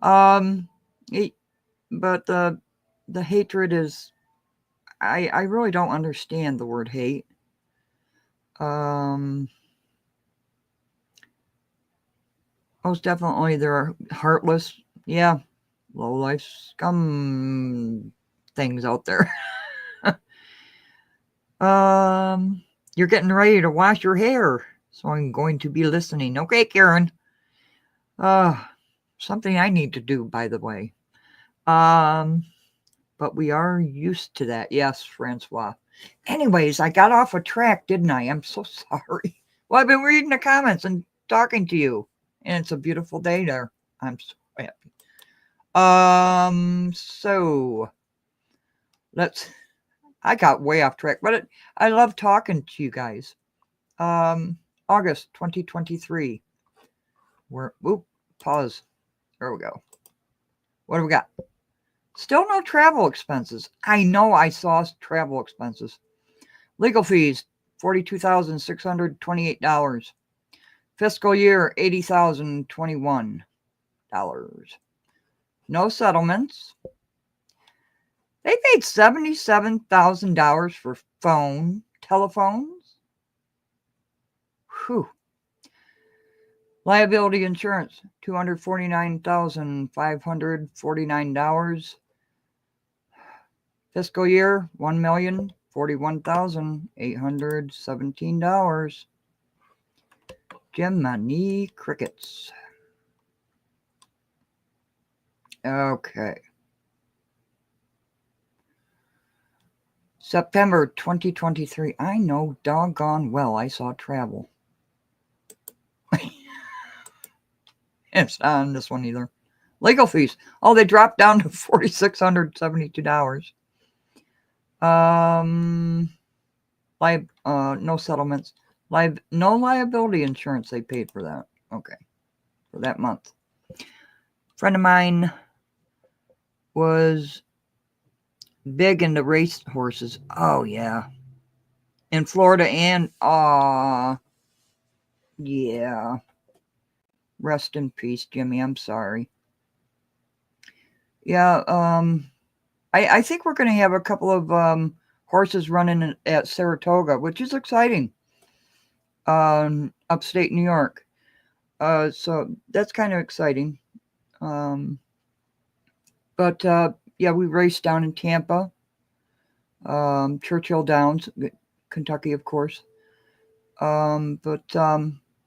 Um, but the hatred is, I really don't understand the word hate. Most definitely they're heartless. Yeah. Low life scum things out there. You're getting ready to wash your hair, so I'm going to be listening. Okay, Karen. Something I need to do, by the way. But we are used to that. Yes, Francois. Anyways, I got off a track, didn't I? I'm so sorry. Well, I've been reading the comments and talking to you, and it's a beautiful day there. I'm so happy. So I got way off track, but I love talking to you guys. August 2023. Pause. There we go. What do we got? Still no travel expenses. I know I saw travel expenses. Legal fees, $42,628. Fiscal year, $80,021. No settlements. They paid $77,000 for telephones. Whew. Liability insurance, $249,549. Fiscal year, $1,041,817. Jiminy crickets. Okay. September 2023. I know doggone well I saw travel. It's not on this one either. Legal fees. Oh, they dropped down to $4,672. No settlements. No liability insurance they paid for that. Okay. For that month. Friend of mine was big into race horses. Oh yeah. In Florida and yeah. Rest in peace, Jimmy. I'm sorry. Yeah, I think we're gonna have a couple of horses running at Saratoga, which is exciting. Upstate New York. So that's kind of exciting. But yeah, we raced down in Tampa, Churchill Downs, Kentucky, of course. But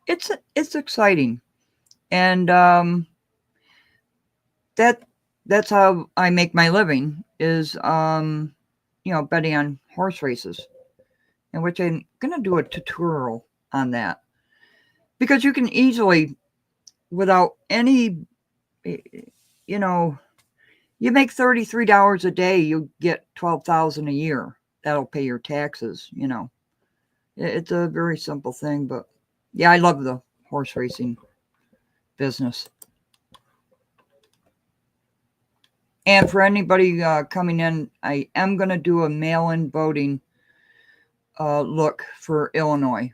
it's exciting, and that's how I make my living is betting on horse races, in which I'm gonna do a tutorial on that because you can easily, without any, you make $33 a day, you get $12,000 a year. That'll pay your taxes. It's a very simple thing, but yeah, I love the horse racing business. And for anybody coming in, I am going to do a mail-in voting look for Illinois.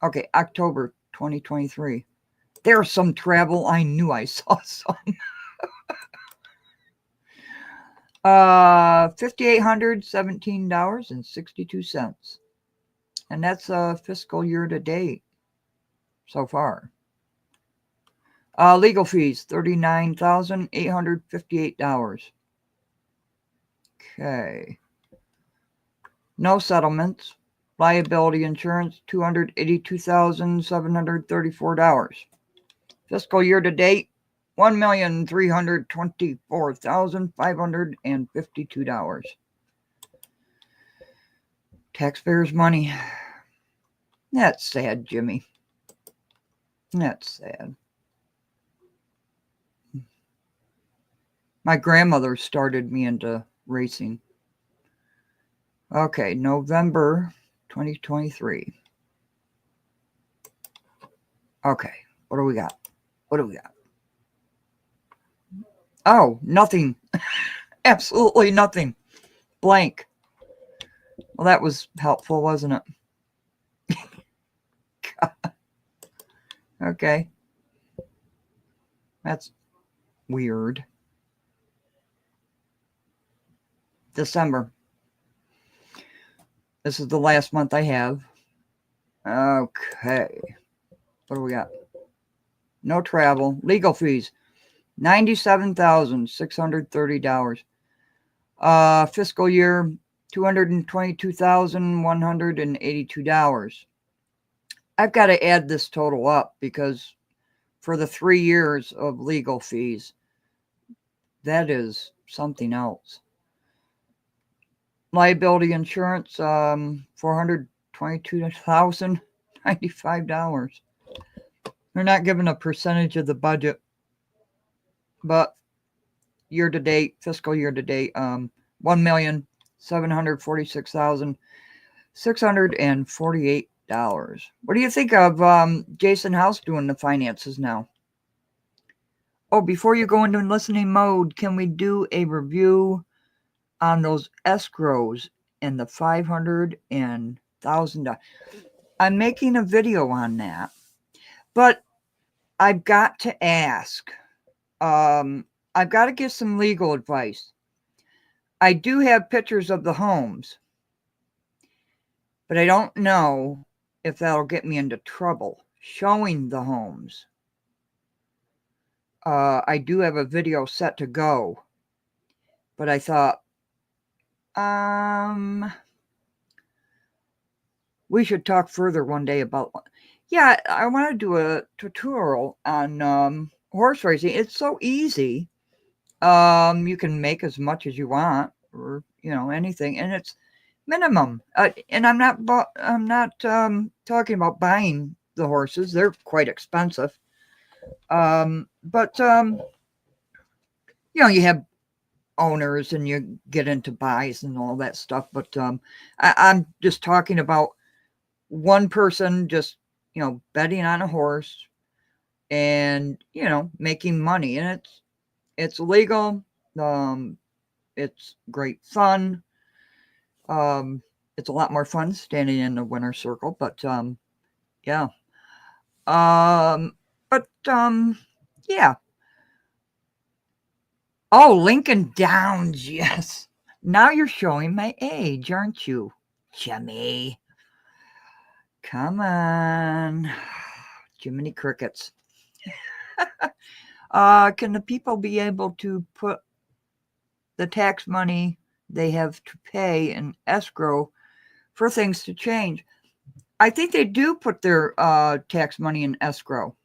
Okay, October 2023. There's some travel. I knew I saw some. $5,817.62. And that's fiscal year to date so far. Legal fees, $39,858. Okay. No settlements. Liability insurance, $282,734. Fiscal year to date, $1,324,552. Taxpayers' money. That's sad, Jimmy. That's sad. My grandmother started me into racing. Okay, November 2023. Okay, what do we got? What do we got? Oh, nothing. Absolutely nothing. Blank. Well, that was helpful, wasn't it? Okay. That's weird. December. This is the last month I have. Okay. What do we got? No travel. Legal fees. $97,630. Fiscal year, $222,182. I've got to add this total up because for the 3 years of legal fees, that is something else. Liability insurance, $422,095. They're not giving a percentage of the budget, but year to date, fiscal year to date, $1,746,648. What do you think of Jason House doing the finances now? Oh, before you go into listening mode, can we do a review on those escrows and the $500 and $1,000? I'm making a video on that, but I've got to ask. I've got to give some legal advice. I do have pictures of the homes, but I don't know if that'll get me into trouble showing the homes. I do have a video set to go, but I thought, we should talk further one day about. Yeah, I want to do a tutorial on horse racing. It's so easy. You can make as much as you want, or anything, and it's minimum. And I'm not talking about buying the horses; they're quite expensive. But you have owners and you get into buys and all that stuff. But I'm just talking about one person just betting on a horse and making money, and it's legal. It's great fun. It's a lot more fun standing in the winner's circle, but yeah. Yeah. Oh, Lincoln Downs, yes. Now you're showing my age, aren't you, Jimmy? Come on. Jiminy Crickets. Can the people be able to put the tax money they have to pay in escrow for things to change? I think they do put their tax money in escrow.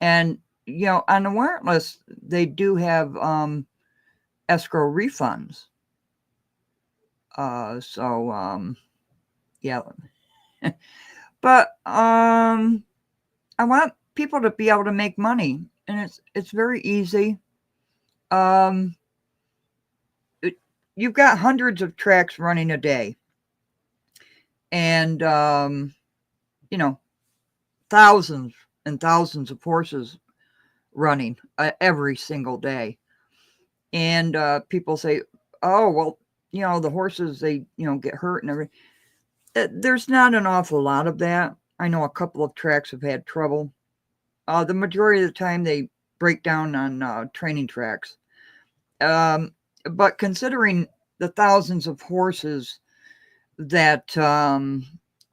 And, on the warrant list, they do have escrow refunds. Yeah. But I want people to be able to make money, and it's very easy. You've got hundreds of tracks running a day, and thousands and thousands of horses running every single day. And people say, oh, well, the horses, they, get hurt and everything. There's not an awful lot of that. I know a couple of tracks have had trouble. The majority of the time they break down on training tracks. But considering the thousands of horses that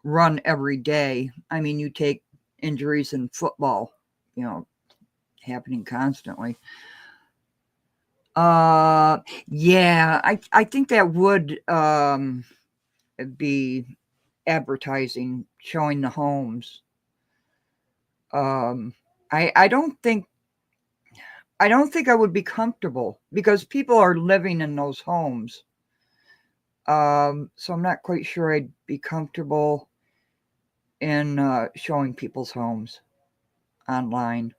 run every day, I mean, you take injuries in football, happening constantly. Yeah, I think that would be advertising showing the homes. Um, I don't think I would be comfortable because people are living in those homes. So I'm not quite sure I'd be comfortable in showing people's homes online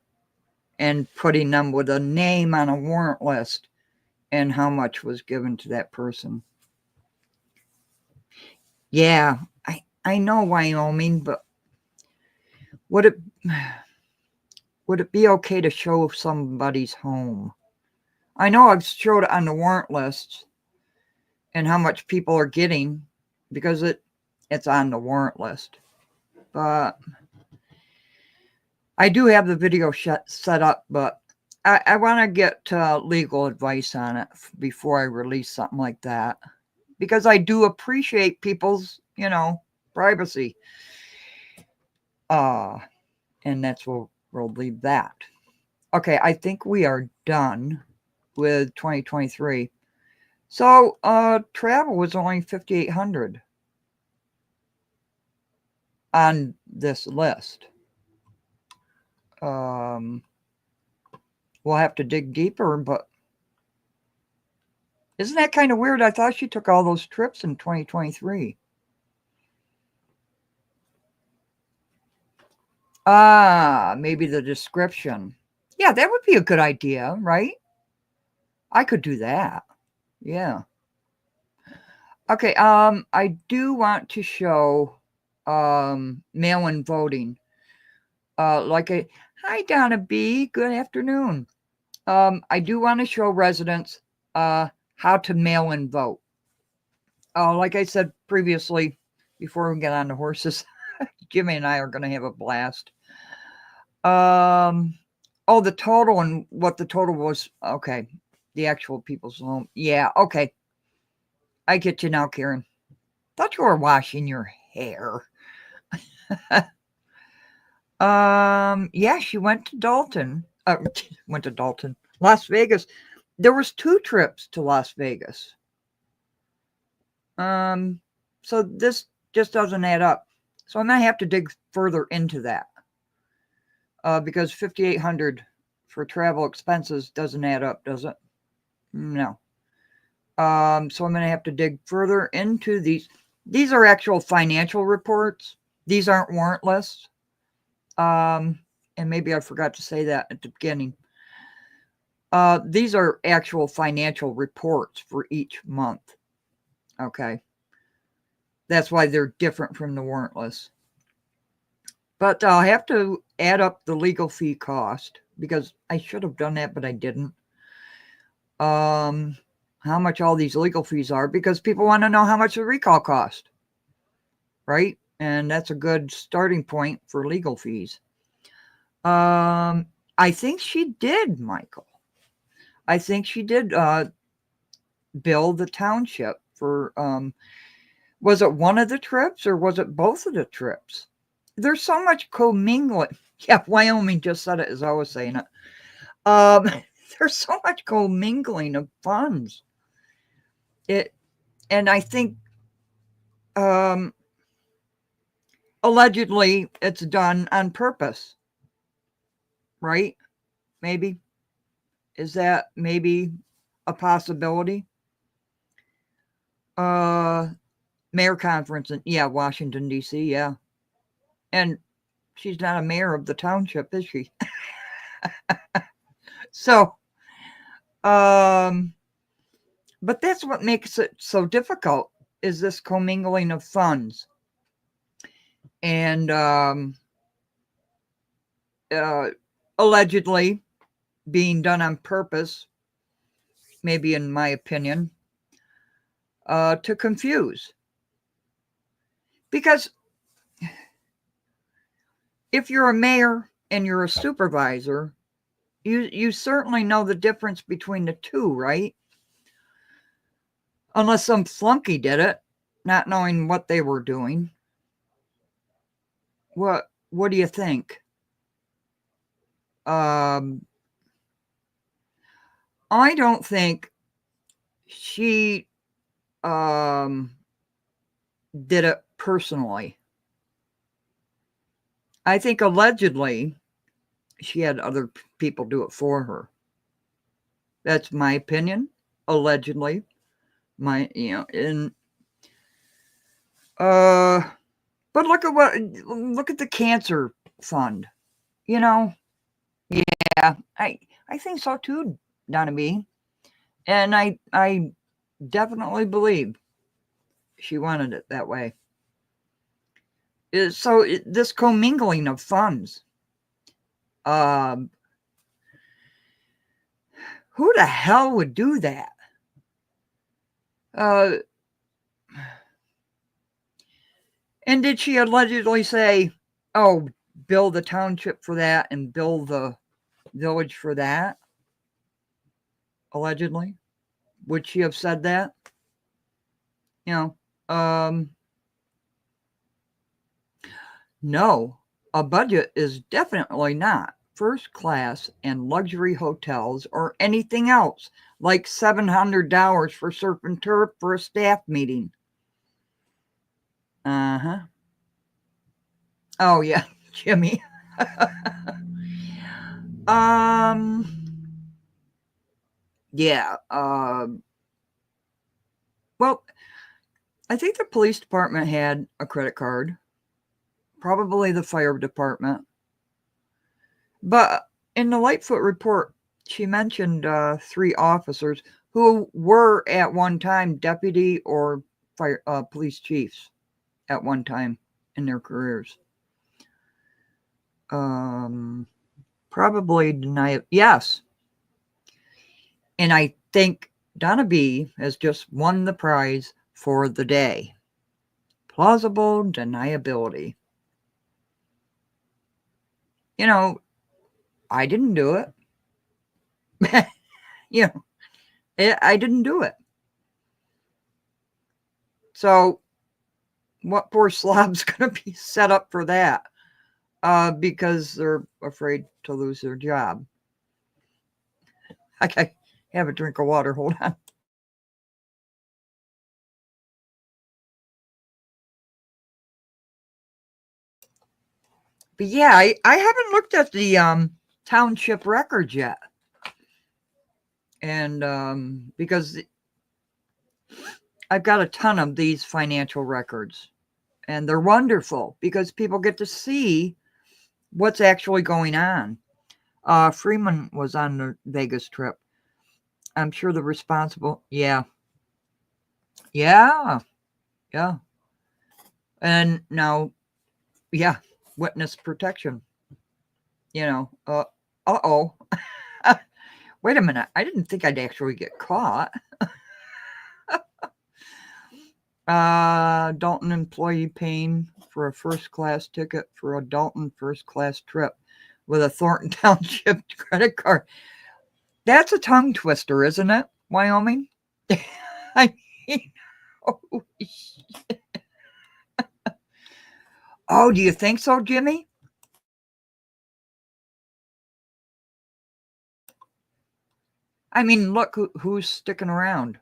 and putting them with a name on a warrant list and how much was given to that person. Yeah, I know Wyoming, but would it would it be okay to show somebody's home? I know I've showed it on the warrant lists and how much people are getting because it's on the warrant list. But I do have the video set up, but I want to get legal advice on it before I release something like that because I do appreciate people's, privacy. And that's where we'll leave that. Okay, I think we are done with 2023. So, travel was only 5,800 on this list. Um, we'll have to dig deeper, but isn't that kind of weird? I thought she took all those trips in 2023. Maybe the description. Yeah, that would be a good idea, right? I could do that. Yeah. Okay, I do want to show mail-in voting. Hi Donna B, good afternoon. I do want to show residents how to mail in vote. Like I said previously, before we get on the horses, Jimmy and I are going to have a blast. The total and what the total was. Okay, the actual people's home. Yeah, okay. I get you now, Karen. Thought you were washing your hair. Yeah, she went to Dalton. Went to Dalton, Las Vegas. There was 2 trips to Las Vegas. So this just doesn't add up. So I might have to dig further into that. Because 5,800 for travel expenses doesn't add up, does it? No. So I'm going to have to dig further into these. These are actual financial reports. These aren't warrant lists. And maybe I forgot to say that at the beginning. These are actual financial reports for each month. Okay. That's why they're different from the warrant list. But I'll have to add up the legal fee cost because I should have done that, but I didn't. How much all these legal fees are because people want to know how much the recall cost, right? And that's a good starting point for legal fees. I think she did, Michael. I think she did bill the township for was it one of the trips or was it both of the trips? There's so much commingling. Yeah, Wyoming just said it as I was saying it. There's so much commingling of funds. And I think allegedly it's done on purpose, right? Maybe. Is that maybe a possibility? Mayor conference in Washington D.C. Yeah, and she's not a mayor of the township, is she? So, but that's what makes it so difficult is this commingling of funds and allegedly being done on purpose maybe in my opinion, to confuse. Because if you're a mayor and you're a supervisor, you certainly know the difference between the two, right? Unless some flunky did it, not knowing what they were doing. What do you think? I don't think she did it personally. I think allegedly she had other people do it for her. That's my opinion. Allegedly, and but look at the cancer fund. Yeah, I think so too, Donna B. And I definitely believe she wanted it that way. So this commingling of funds, who the hell would do that? And did she allegedly say, oh, bill the township for that and bill the village for that? Allegedly? Would she have said that? No, a budget is definitely not first class and luxury hotels or anything else like $700 for surf and turf for a staff meeting. Oh yeah, Jimmy. Yeah. Well, I think the police department had a credit card. Probably the fire department. But in the Lightfoot report, she mentioned 3 officers who were at one time deputy or fire police chiefs at one time in their careers. Probably deny it. Yes. And I think Donna B has just won the prize for the day. Plausible deniability. I didn't do it. I didn't do it. So what poor slob's going to be set up for that? Because they're afraid to lose their job. Okay, have a drink of water. Hold on. But yeah, I haven't looked at the township records yet. And because I've got a ton of these financial records, and they're wonderful because people get to see what's actually going on. Freeman was on the Vegas trip. I'm sure the responsible, yeah. And now, yeah, witness protection. Uh-oh. Wait a minute. I didn't think I'd actually get caught. Dolton employee paying for a first-class ticket for a Dolton first-class trip with a Thornton Township credit card. That's a tongue twister, isn't it, Wyoming? I mean, oh, shit. Oh, do you think so, Jimmy? I mean, look, who's sticking around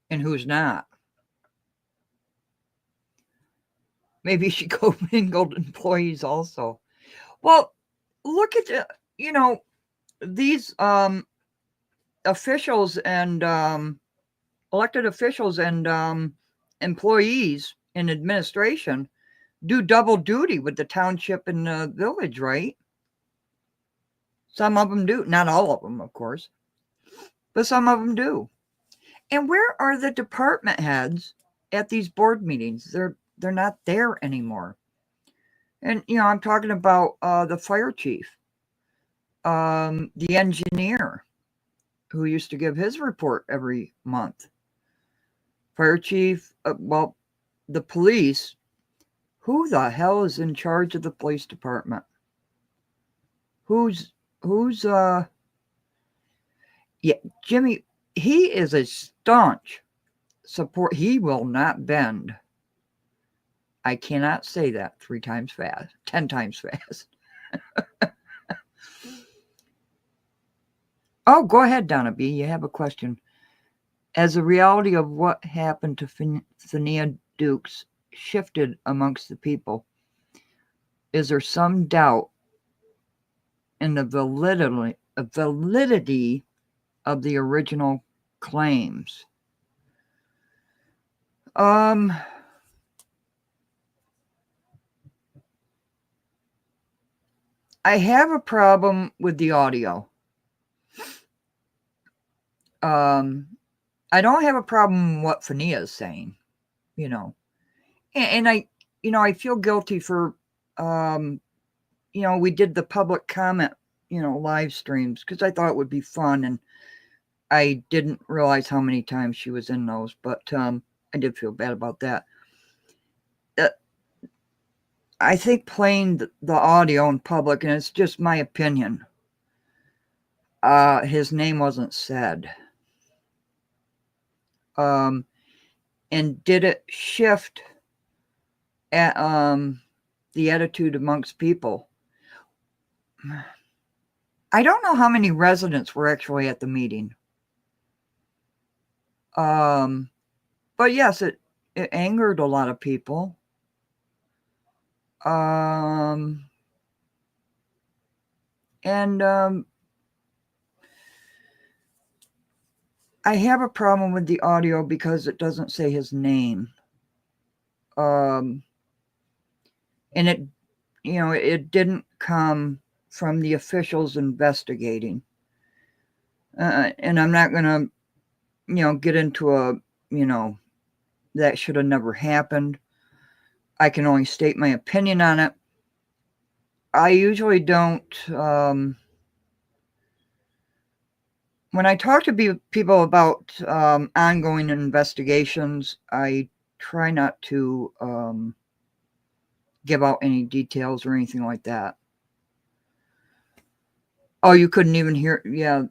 and who's not. Maybe she commingled employees also. Well, look at these officials and elected officials and employees in administration do double duty with the township and the village, right? Some of them do. Not all of them, of course, but some of them do. And where are the department heads at these board meetings? They're not there anymore. And I'm talking about the fire chief, the engineer, who used to give his report every month. Fire chief, well, the police. Who the hell is in charge of the police department? Who's yeah, Jimmy, he is a staunch support. He will not bend. I cannot say that 3 times fast, 10 times fast. Oh, go ahead, Donna B. You have a question. As the reality of what happened to Thania Dukes shifted amongst the people, is there some doubt in the validity of the original claims? I have a problem with the audio. I don't have a problem with what Fania is saying, you know. And I, I feel guilty for, we did the public comment, live streams because I thought it would be fun. And I didn't realize how many times she was in those, but I did feel bad about that. I think playing the audio in public, and it's just my opinion, his name wasn't said. And did it shift at, the attitude amongst people? I don't know how many residents were actually at the meeting. But yes, it angered a lot of people. I have a problem with the audio because it doesn't say his name. And it didn't come from the officials investigating. And I'm not going to, get into that should have never happened. I can only state my opinion on it. I usually don't, when I talk to people about ongoing investigations, I try not to give out any details or anything like that. Oh, you couldn't even hear? Yeah.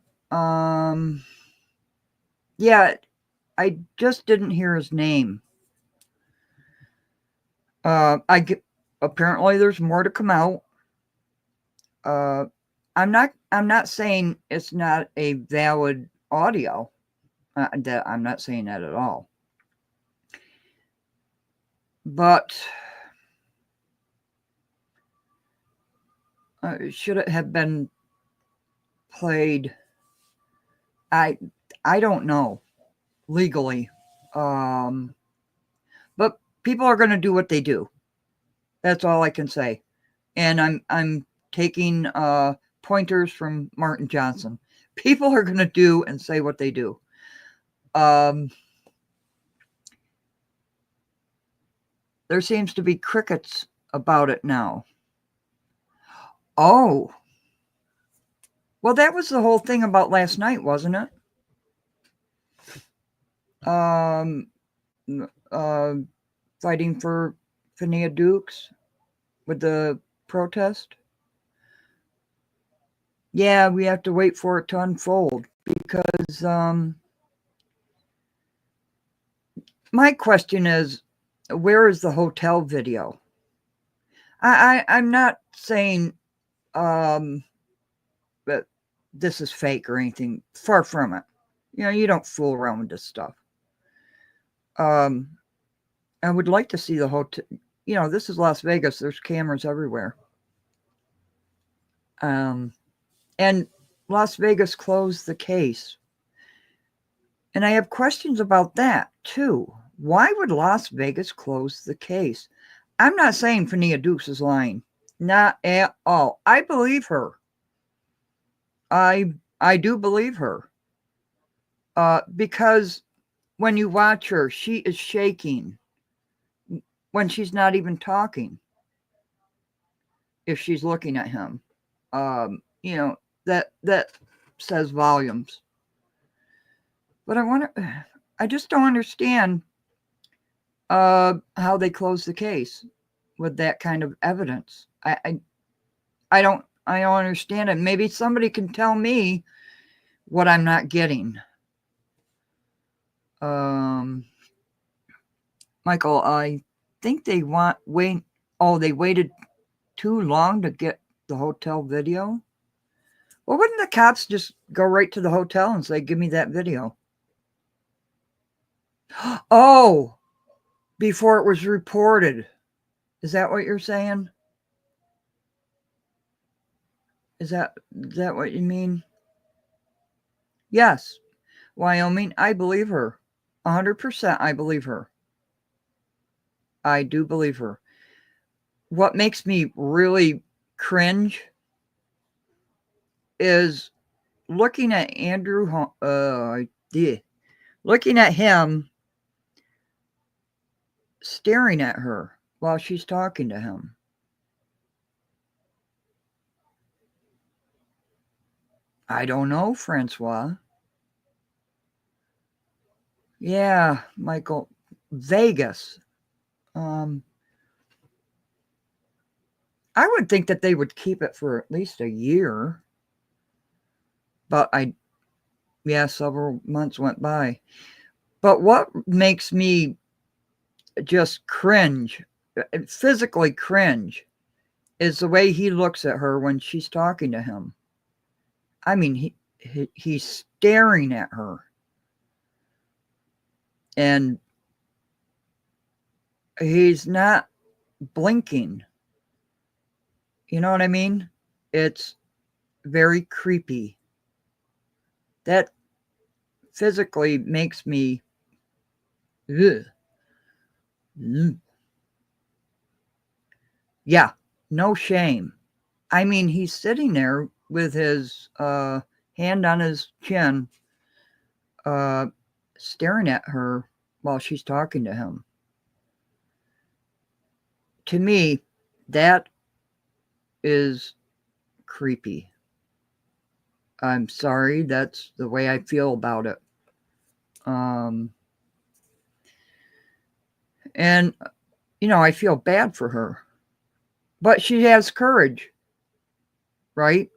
Yeah, I just didn't hear his name. Apparently there's more to come out. I'm not saying it's not a valid audio. That I'm not saying that at all. But should it have been played? I don't know legally. But people are going to do what they do. That's all I can say. And I'm taking pointers from Martin Johnson. People are going to do and say what they do. There seems to be crickets about it now. Oh. Well, that was the whole thing about last night, wasn't it? Fighting for Thania Dukes with the protest. Yeah, we have to wait for it to unfold because my question is, where is the hotel video? I'm not saying that this is fake or anything. Far from it. You don't fool around with this stuff. I would like to see the hotel. This is Las Vegas. There's cameras everywhere. And Las Vegas closed the case. And I have questions about that too. Why would Las Vegas close the case? I'm not saying Thania Dukes is lying. Not at all. I believe her. I do believe her. Because when you watch her, she is shaking when she's not even talking. If she's looking at him, that says volumes. But I just don't understand how they close the case with that kind of evidence. I don't understand it. Maybe somebody can tell me what I'm not getting. Michael, I think they they waited too long to get the hotel video. Well, wouldn't the cops just go right to the hotel and say, give me that video? Oh, before it was reported. Is that what you're saying? Is that what you mean? Yes. Wyoming, I believe her. 100% I believe her. I do believe her. What makes me really cringe is looking at looking at him staring at her while she's talking to him. I don't know, Francois. Yeah, Michael. Vegas. I would think that they would keep it for at least a year. But several months went by. But what makes me just cringe, physically cringe, is the way he looks at her when she's talking to him. I mean, he's staring at her. And he's not blinking. You know what I mean? It's very creepy. That physically makes me ugh. Yeah, no shame. I mean, he's sitting there with his hand on his chin, staring at her while she's talking to him. To me, that is creepy. I'm sorry, that's the way I feel about it. And, I feel bad for her. But she has courage, right?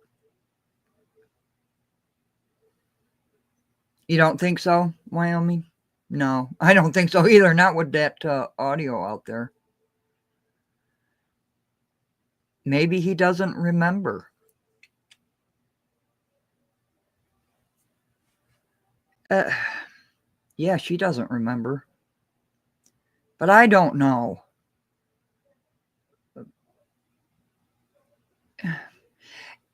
You don't think so, Wyoming? No, I don't think so either. Not with that audio out there. Maybe he doesn't remember. Yeah, she doesn't remember. But I don't know.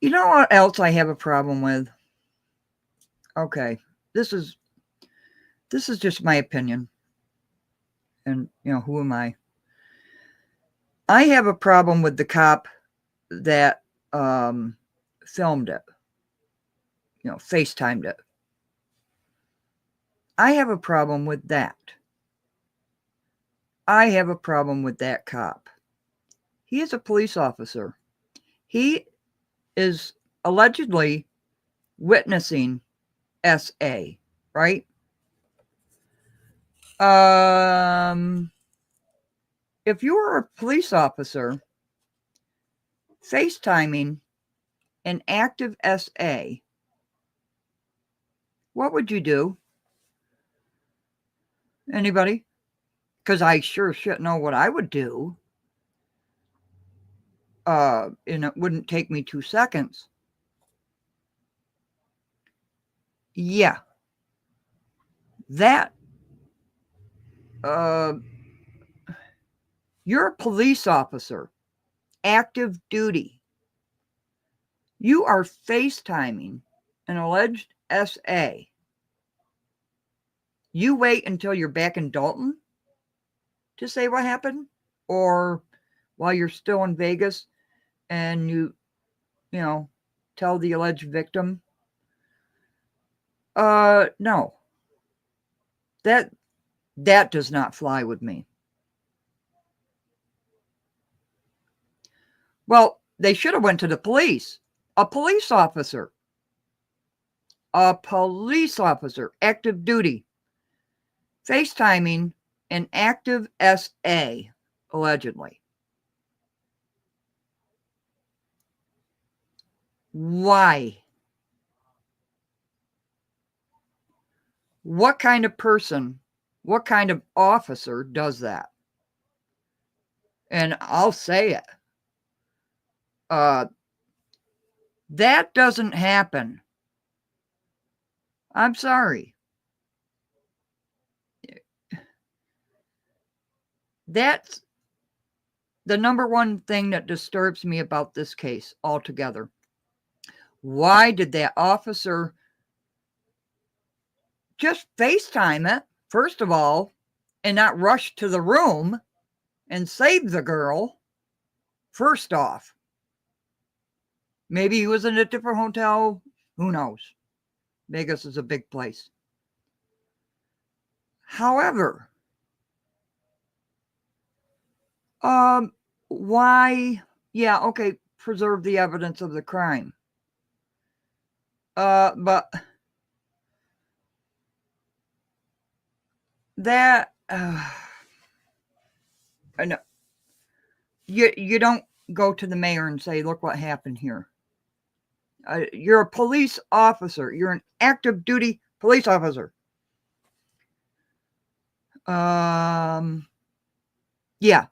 You know what else I have a problem with? Okay, this is just my opinion. And, who am I? I have a problem with the cop that filmed it. FaceTimed it. I have a problem with that. I have a problem with that cop. He is a police officer. He is allegedly witnessing SA, right? If you were a police officer FaceTiming an active SA, what would you do? Anybody? Because I sure should know what I would do. And it wouldn't take me 2 seconds. Yeah. That, you're a police officer, active duty. You are FaceTiming an alleged SA. You wait until you're back in Dalton to say what happened? Or while you're still in Vegas and you tell the alleged victim? No. That does not fly with me. Well, they should have went to the police. A police officer. A police officer, active duty, FaceTiming an active SA, allegedly. Why? What kind of person, what kind of officer does that? And I'll say it. That doesn't happen. I'm sorry. That's the number one thing that disturbs me about this case altogether. Why did that officer just FaceTime it, first of all, and not rush to the room and save the girl? First off, maybe he was in a different hotel. Who knows? Vegas is a big place. However, why? Yeah, okay, preserve the evidence of the crime. But that, I know, you don't go to the mayor and say, look what happened here. You're a police officer. You're an active duty police officer. Yeah.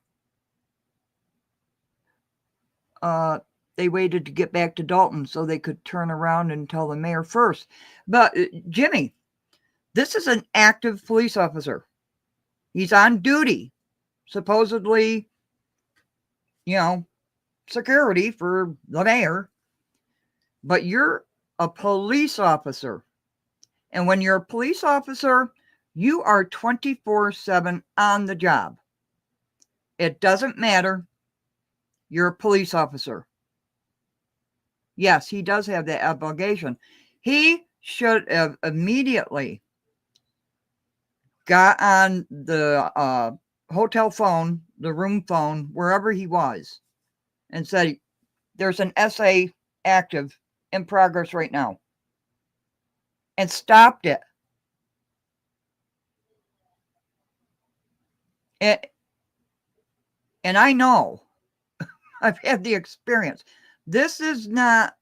They waited to get back to Dalton so they could turn around and tell the mayor first. But Jimmy, this is an active police officer. He's on duty, supposedly, security for the mayor. But you're a police officer. And when you're a police officer, you are 24/7 on the job. It doesn't matter. You're a police officer. Yes, he does have that obligation. He should have immediately got on the hotel phone, the room phone, wherever he was, and said, there's an SA active in progress right now. And stopped it. And I know, I've had the experience. This is not,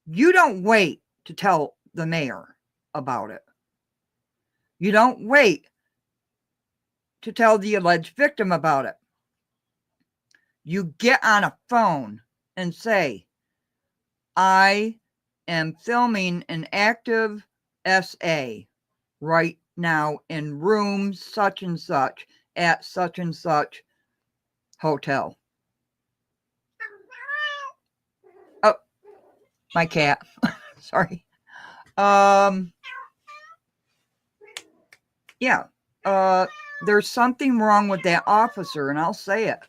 you don't wait to tell the mayor about it. You don't wait to tell the alleged victim about it. You get on a phone and say, I am filming an active SA right now in room such and such at such and such hotel. Oh, my cat. Sorry. Yeah. There's something wrong with that officer, and I'll say it.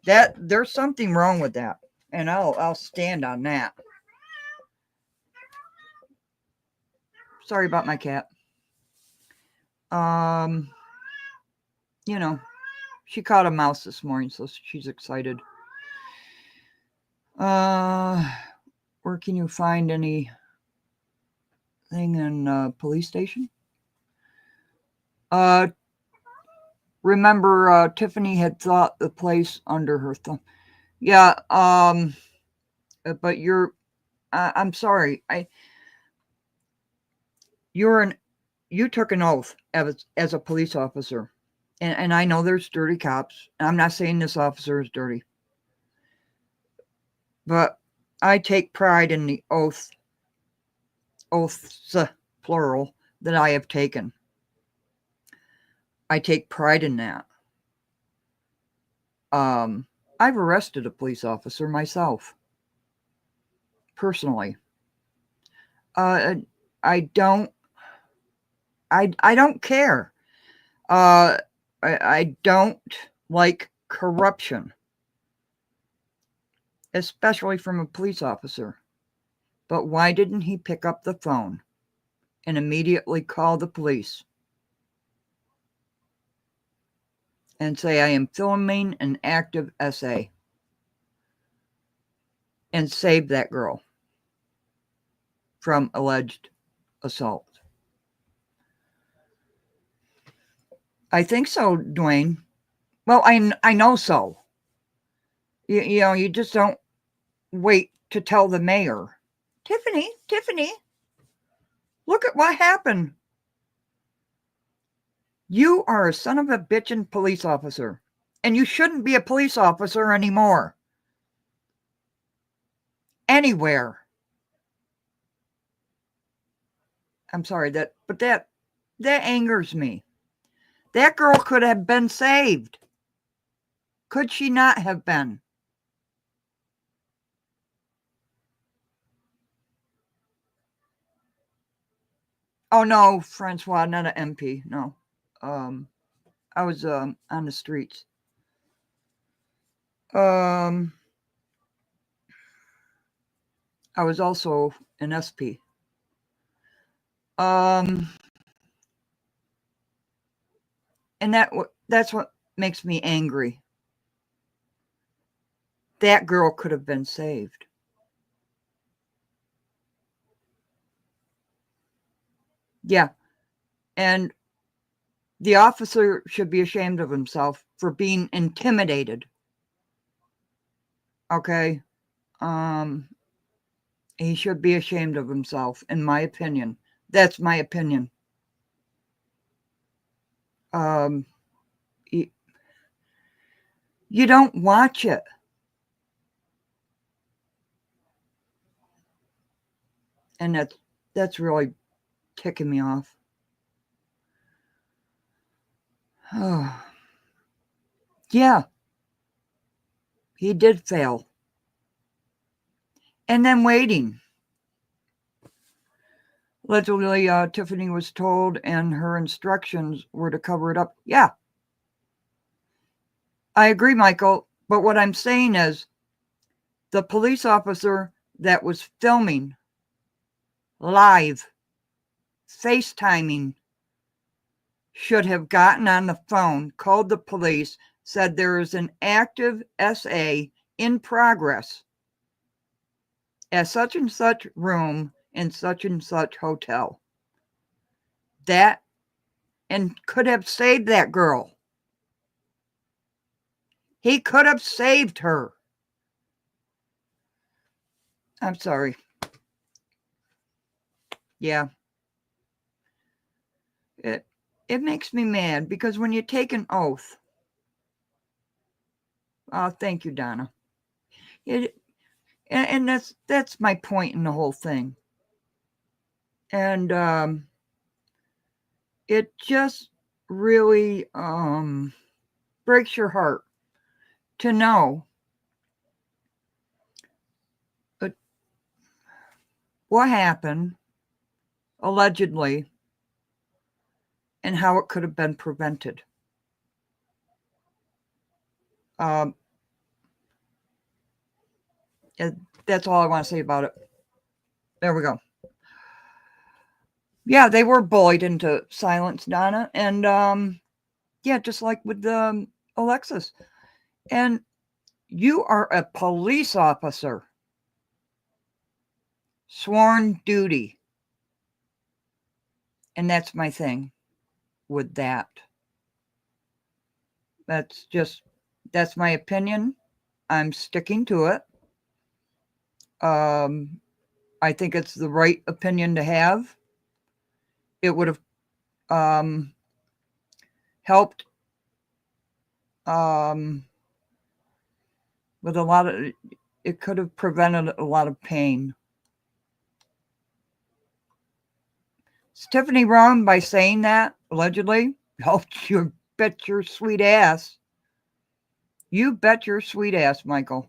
That there's something wrong with that, and I'll stand on that. Sorry about my cat. She caught a mouse this morning, so she's excited. Where can you find anything in police station? Remember, Tiffany had thought the place under her thumb. Yeah, but I'm sorry. You took an oath as a police officer. And I know there's dirty cops. I'm not saying this officer is dirty. But I take pride in the oaths, plural, that I have taken. I take pride in that. I've arrested a police officer myself. Personally. I don't care. I don't like corruption, especially from a police officer. But why didn't he pick up the phone and immediately call the police and say, I am filming an active SA, and save that girl? from alleged assault. I think so, Dwayne. Well, I know so. You know, you just don't wait to tell the mayor, Tiffany, look at what happened. You are a son of a bitchin' police officer, and you shouldn't be a police officer anymore. Anywhere. I'm sorry, but that angers me. That girl could have been saved. Could she not have been? Oh no, Francois, not an MP. No. I was on the streets. I was also an SP. And that's what makes me angry. That girl could have been saved. Yeah. And the officer should be ashamed of himself for being intimidated. Okay. He should be ashamed of himself, in my opinion. That's my opinion. You don't watch it. And that's really ticking me off. Oh. Yeah. He did fail. And then waiting. Allegedly, Tiffany was told and her instructions were to cover it up. Yeah. I agree, Michael. But what I'm saying is the police officer that was filming live, FaceTiming, should have gotten on the phone, called the police, said there is an active SA in progress at such and such room in such and such hotel. That, and could have saved that girl. He could have saved her. I'm sorry. Yeah. It makes me mad because when you take an oath, thank you, Donna. And that's my point in the whole thing. And it just really breaks your heart to know what happened, allegedly, and how it could have been prevented. That's all I want to say about it. There we go. Yeah, they were bullied into silence, Donna. And yeah, just like with Alexis. And you are a police officer. Sworn duty. And that's my thing with that. That's my opinion. I'm sticking to it. I think it's the right opinion to have. It would have helped with a lot of, it could have prevented a lot of pain. Is Tiffany wrong by saying that, allegedly? Oh, you bet your sweet ass. You bet your sweet ass, Michael.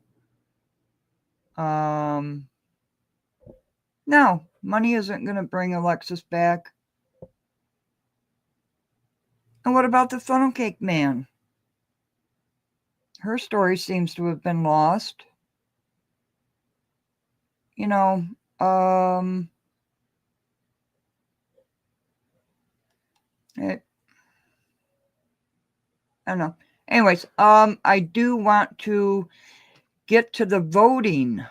No, money isn't going to bring Alexis back. And what about the funnel cake man? Her story seems to have been lost. You know, I don't know. Anyways, I do want to get to the voting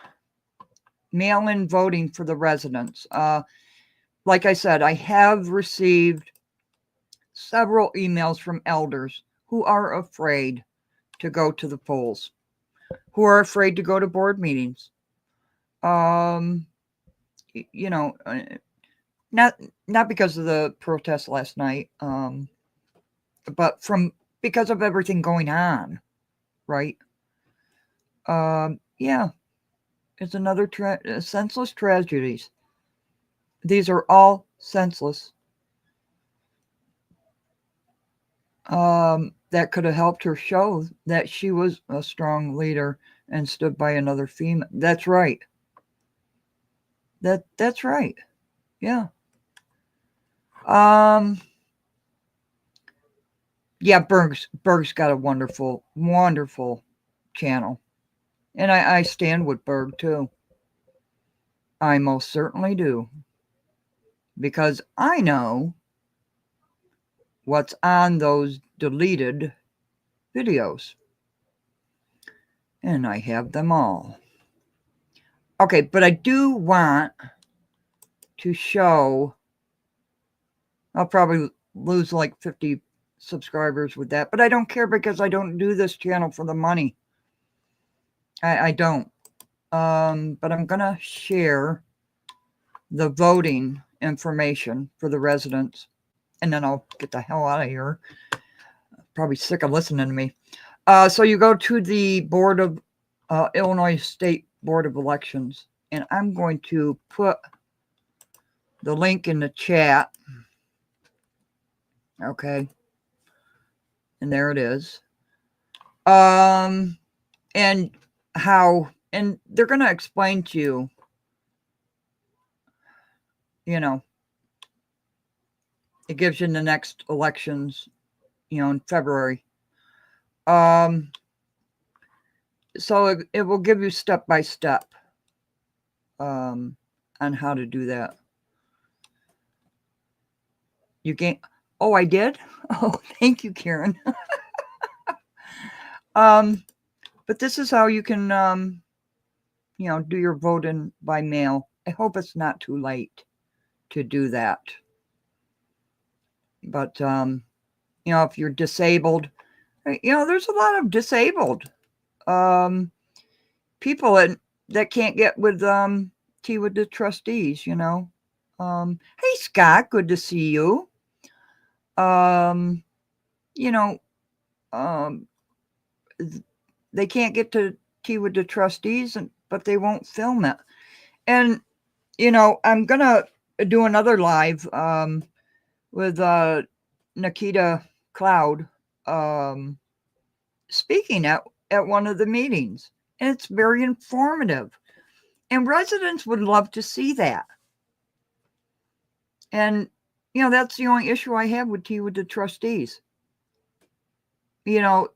mail-in voting for the residents. Like I said, I have received several emails from elders who are afraid to go to the polls, who are afraid to go to board meetings. You know, not because of the protest last night, but because of everything going on, right? Yeah, it's another senseless tragedies. These are all senseless. That could have helped her show that she was a strong leader and stood by another female. That's right. That's right. Yeah. Yeah, Berg's got a wonderful, wonderful channel. And I stand with Berg too. I most certainly do. Because I know what's on those deleted videos. And I have them all. Okay, but I do want to show, I'll probably lose like 50 subscribers with that, but I don't care because I don't do this channel for the money. I don't. But I'm going to share the voting information for the residents, and then I'll get the hell out of here. Probably sick of listening to me. So you go to the Board of Illinois State Board of Elections, and I'm going to put the link in the chat. Okay. And there it is. And how, and they're going to explain to you, you know, it gives you the next elections, you know, in February. So it will give you step by step on how to do that. You can, oh, I did? Oh, thank you, Karen. But this is how you can, you know, do your voting by mail. I hope it's not too late to do that. But, you know, if you're disabled, you know, there's a lot of disabled people that can't get with tea with the trustees, you know. Hey, Scott, good to see you. You know, they can't get to tea with the trustees, but they won't film it. And, you know, I'm going to do another live with Nikita Cloud speaking at one of the meetings. And it's very informative. And residents would love to see that. And, you know, that's the only issue I have with tea with the trustees. You know,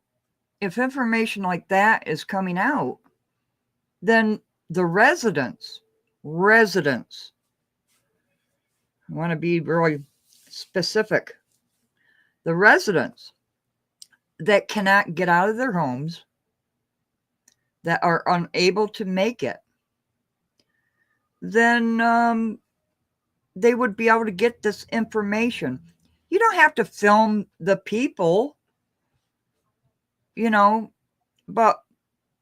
if information like that is coming out, then the residents, I want to be really specific, the residents that cannot get out of their homes, that are unable to make it, then they would be able to get this information. You don't have to film the people, you know, but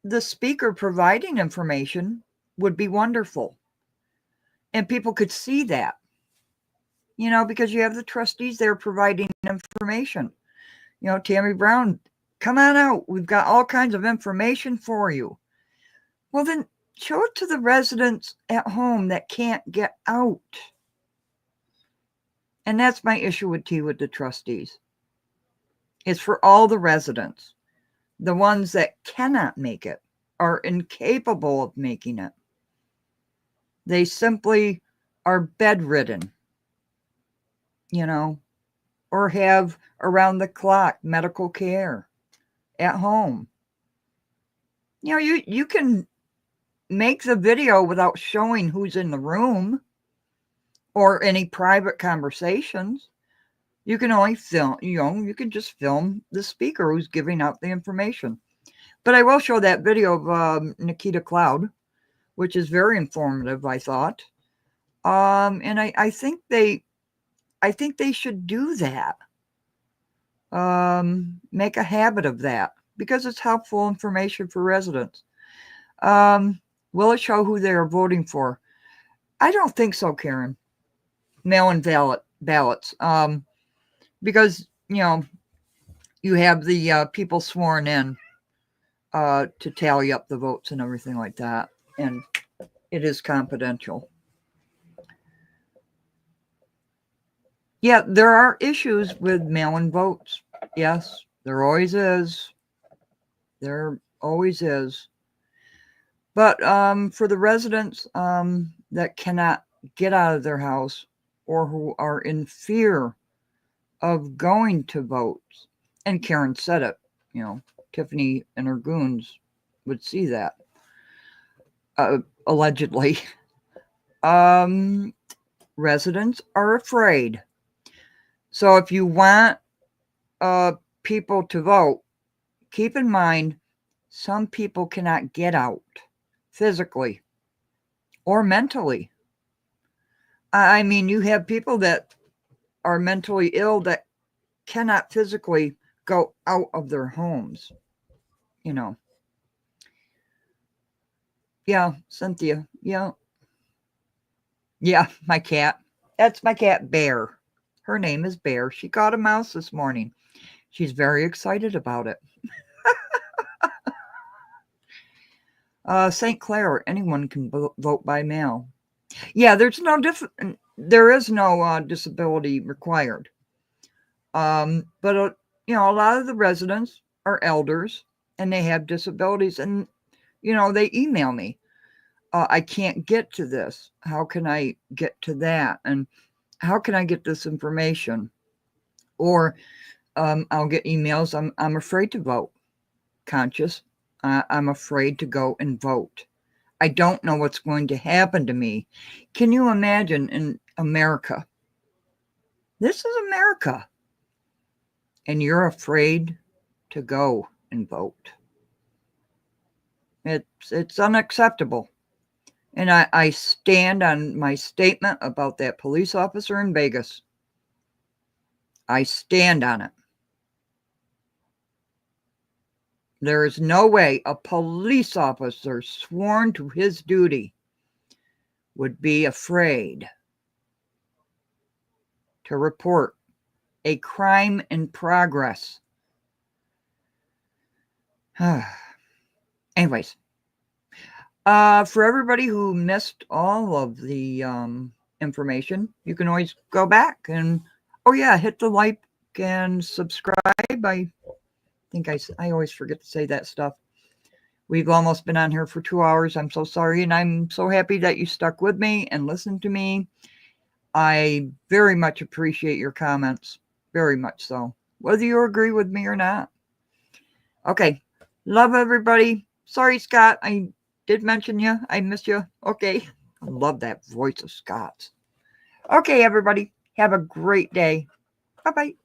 the speaker providing information would be wonderful. And people could see that, you know, because you have the trustees there providing information. You know, Tammy Brown, come on out. We've got all kinds of information for you. Well, then show it to the residents at home that can't get out. And that's my issue with tea with the trustees. It's for all the residents, the ones that cannot make it, are incapable of making it. They simply are bedridden, you know, or have around the clock medical care at home. You know, you can make the video without showing who's in the room or any private conversations. You can only film, you know, you can just film the speaker who's giving out the information. But I will show that video of Nikita Cloud which is very informative, I thought. And I think they should do that. Make a habit of that because it's helpful information for residents. Will it show who they are voting for? I don't think so, Karen. Mail-in ballots. Because, you have the people sworn in to tally up the votes and everything like that. And it is confidential. Yeah, there are issues with mail-in votes. Yes, there always is. There always is. But for the residents that cannot get out of their house or who are in fear of going to vote, and Karen said it, Tiffany and her goons would see that, allegedly. Residents are afraid. So if you want people to vote, keep in mind some people cannot get out physically or mentally. I mean, you have people that are mentally ill that cannot physically go out of their homes. Yeah, Cynthia. Yeah, my cat. That's my cat, Bear. Her name is Bear. She caught a mouse this morning. She's very excited about it. St. Clair, anyone can vote by mail. Yeah, there is no disability required. But a lot of the residents are elders and they have disabilities, and they email me. I can't get to this. How can I get to that? And how can I get this information? Or I'll get emails. I'm afraid to vote. Conscious. I'm afraid to go and vote. I don't know what's going to happen to me. Can you imagine in America? This is America. And you're afraid to go and vote. It's unacceptable. And I stand on my statement about that police officer in Vegas. I stand on it. There is no way a police officer sworn to his duty would be afraid to report a crime in progress. Anyways, for everybody who missed all of the information, you can always go back and, hit the like and subscribe. I think I always forget to say that stuff. We've almost been on here for 2 hours. I'm so sorry, and I'm so happy that you stuck with me and listened to me. I very much appreciate your comments, very much so, whether you agree with me or not. Okay, love everybody. Sorry, Scott, I did mention you. I miss you. Okay, I love that voice of Scott's. Okay, everybody, have a great day. Bye-bye.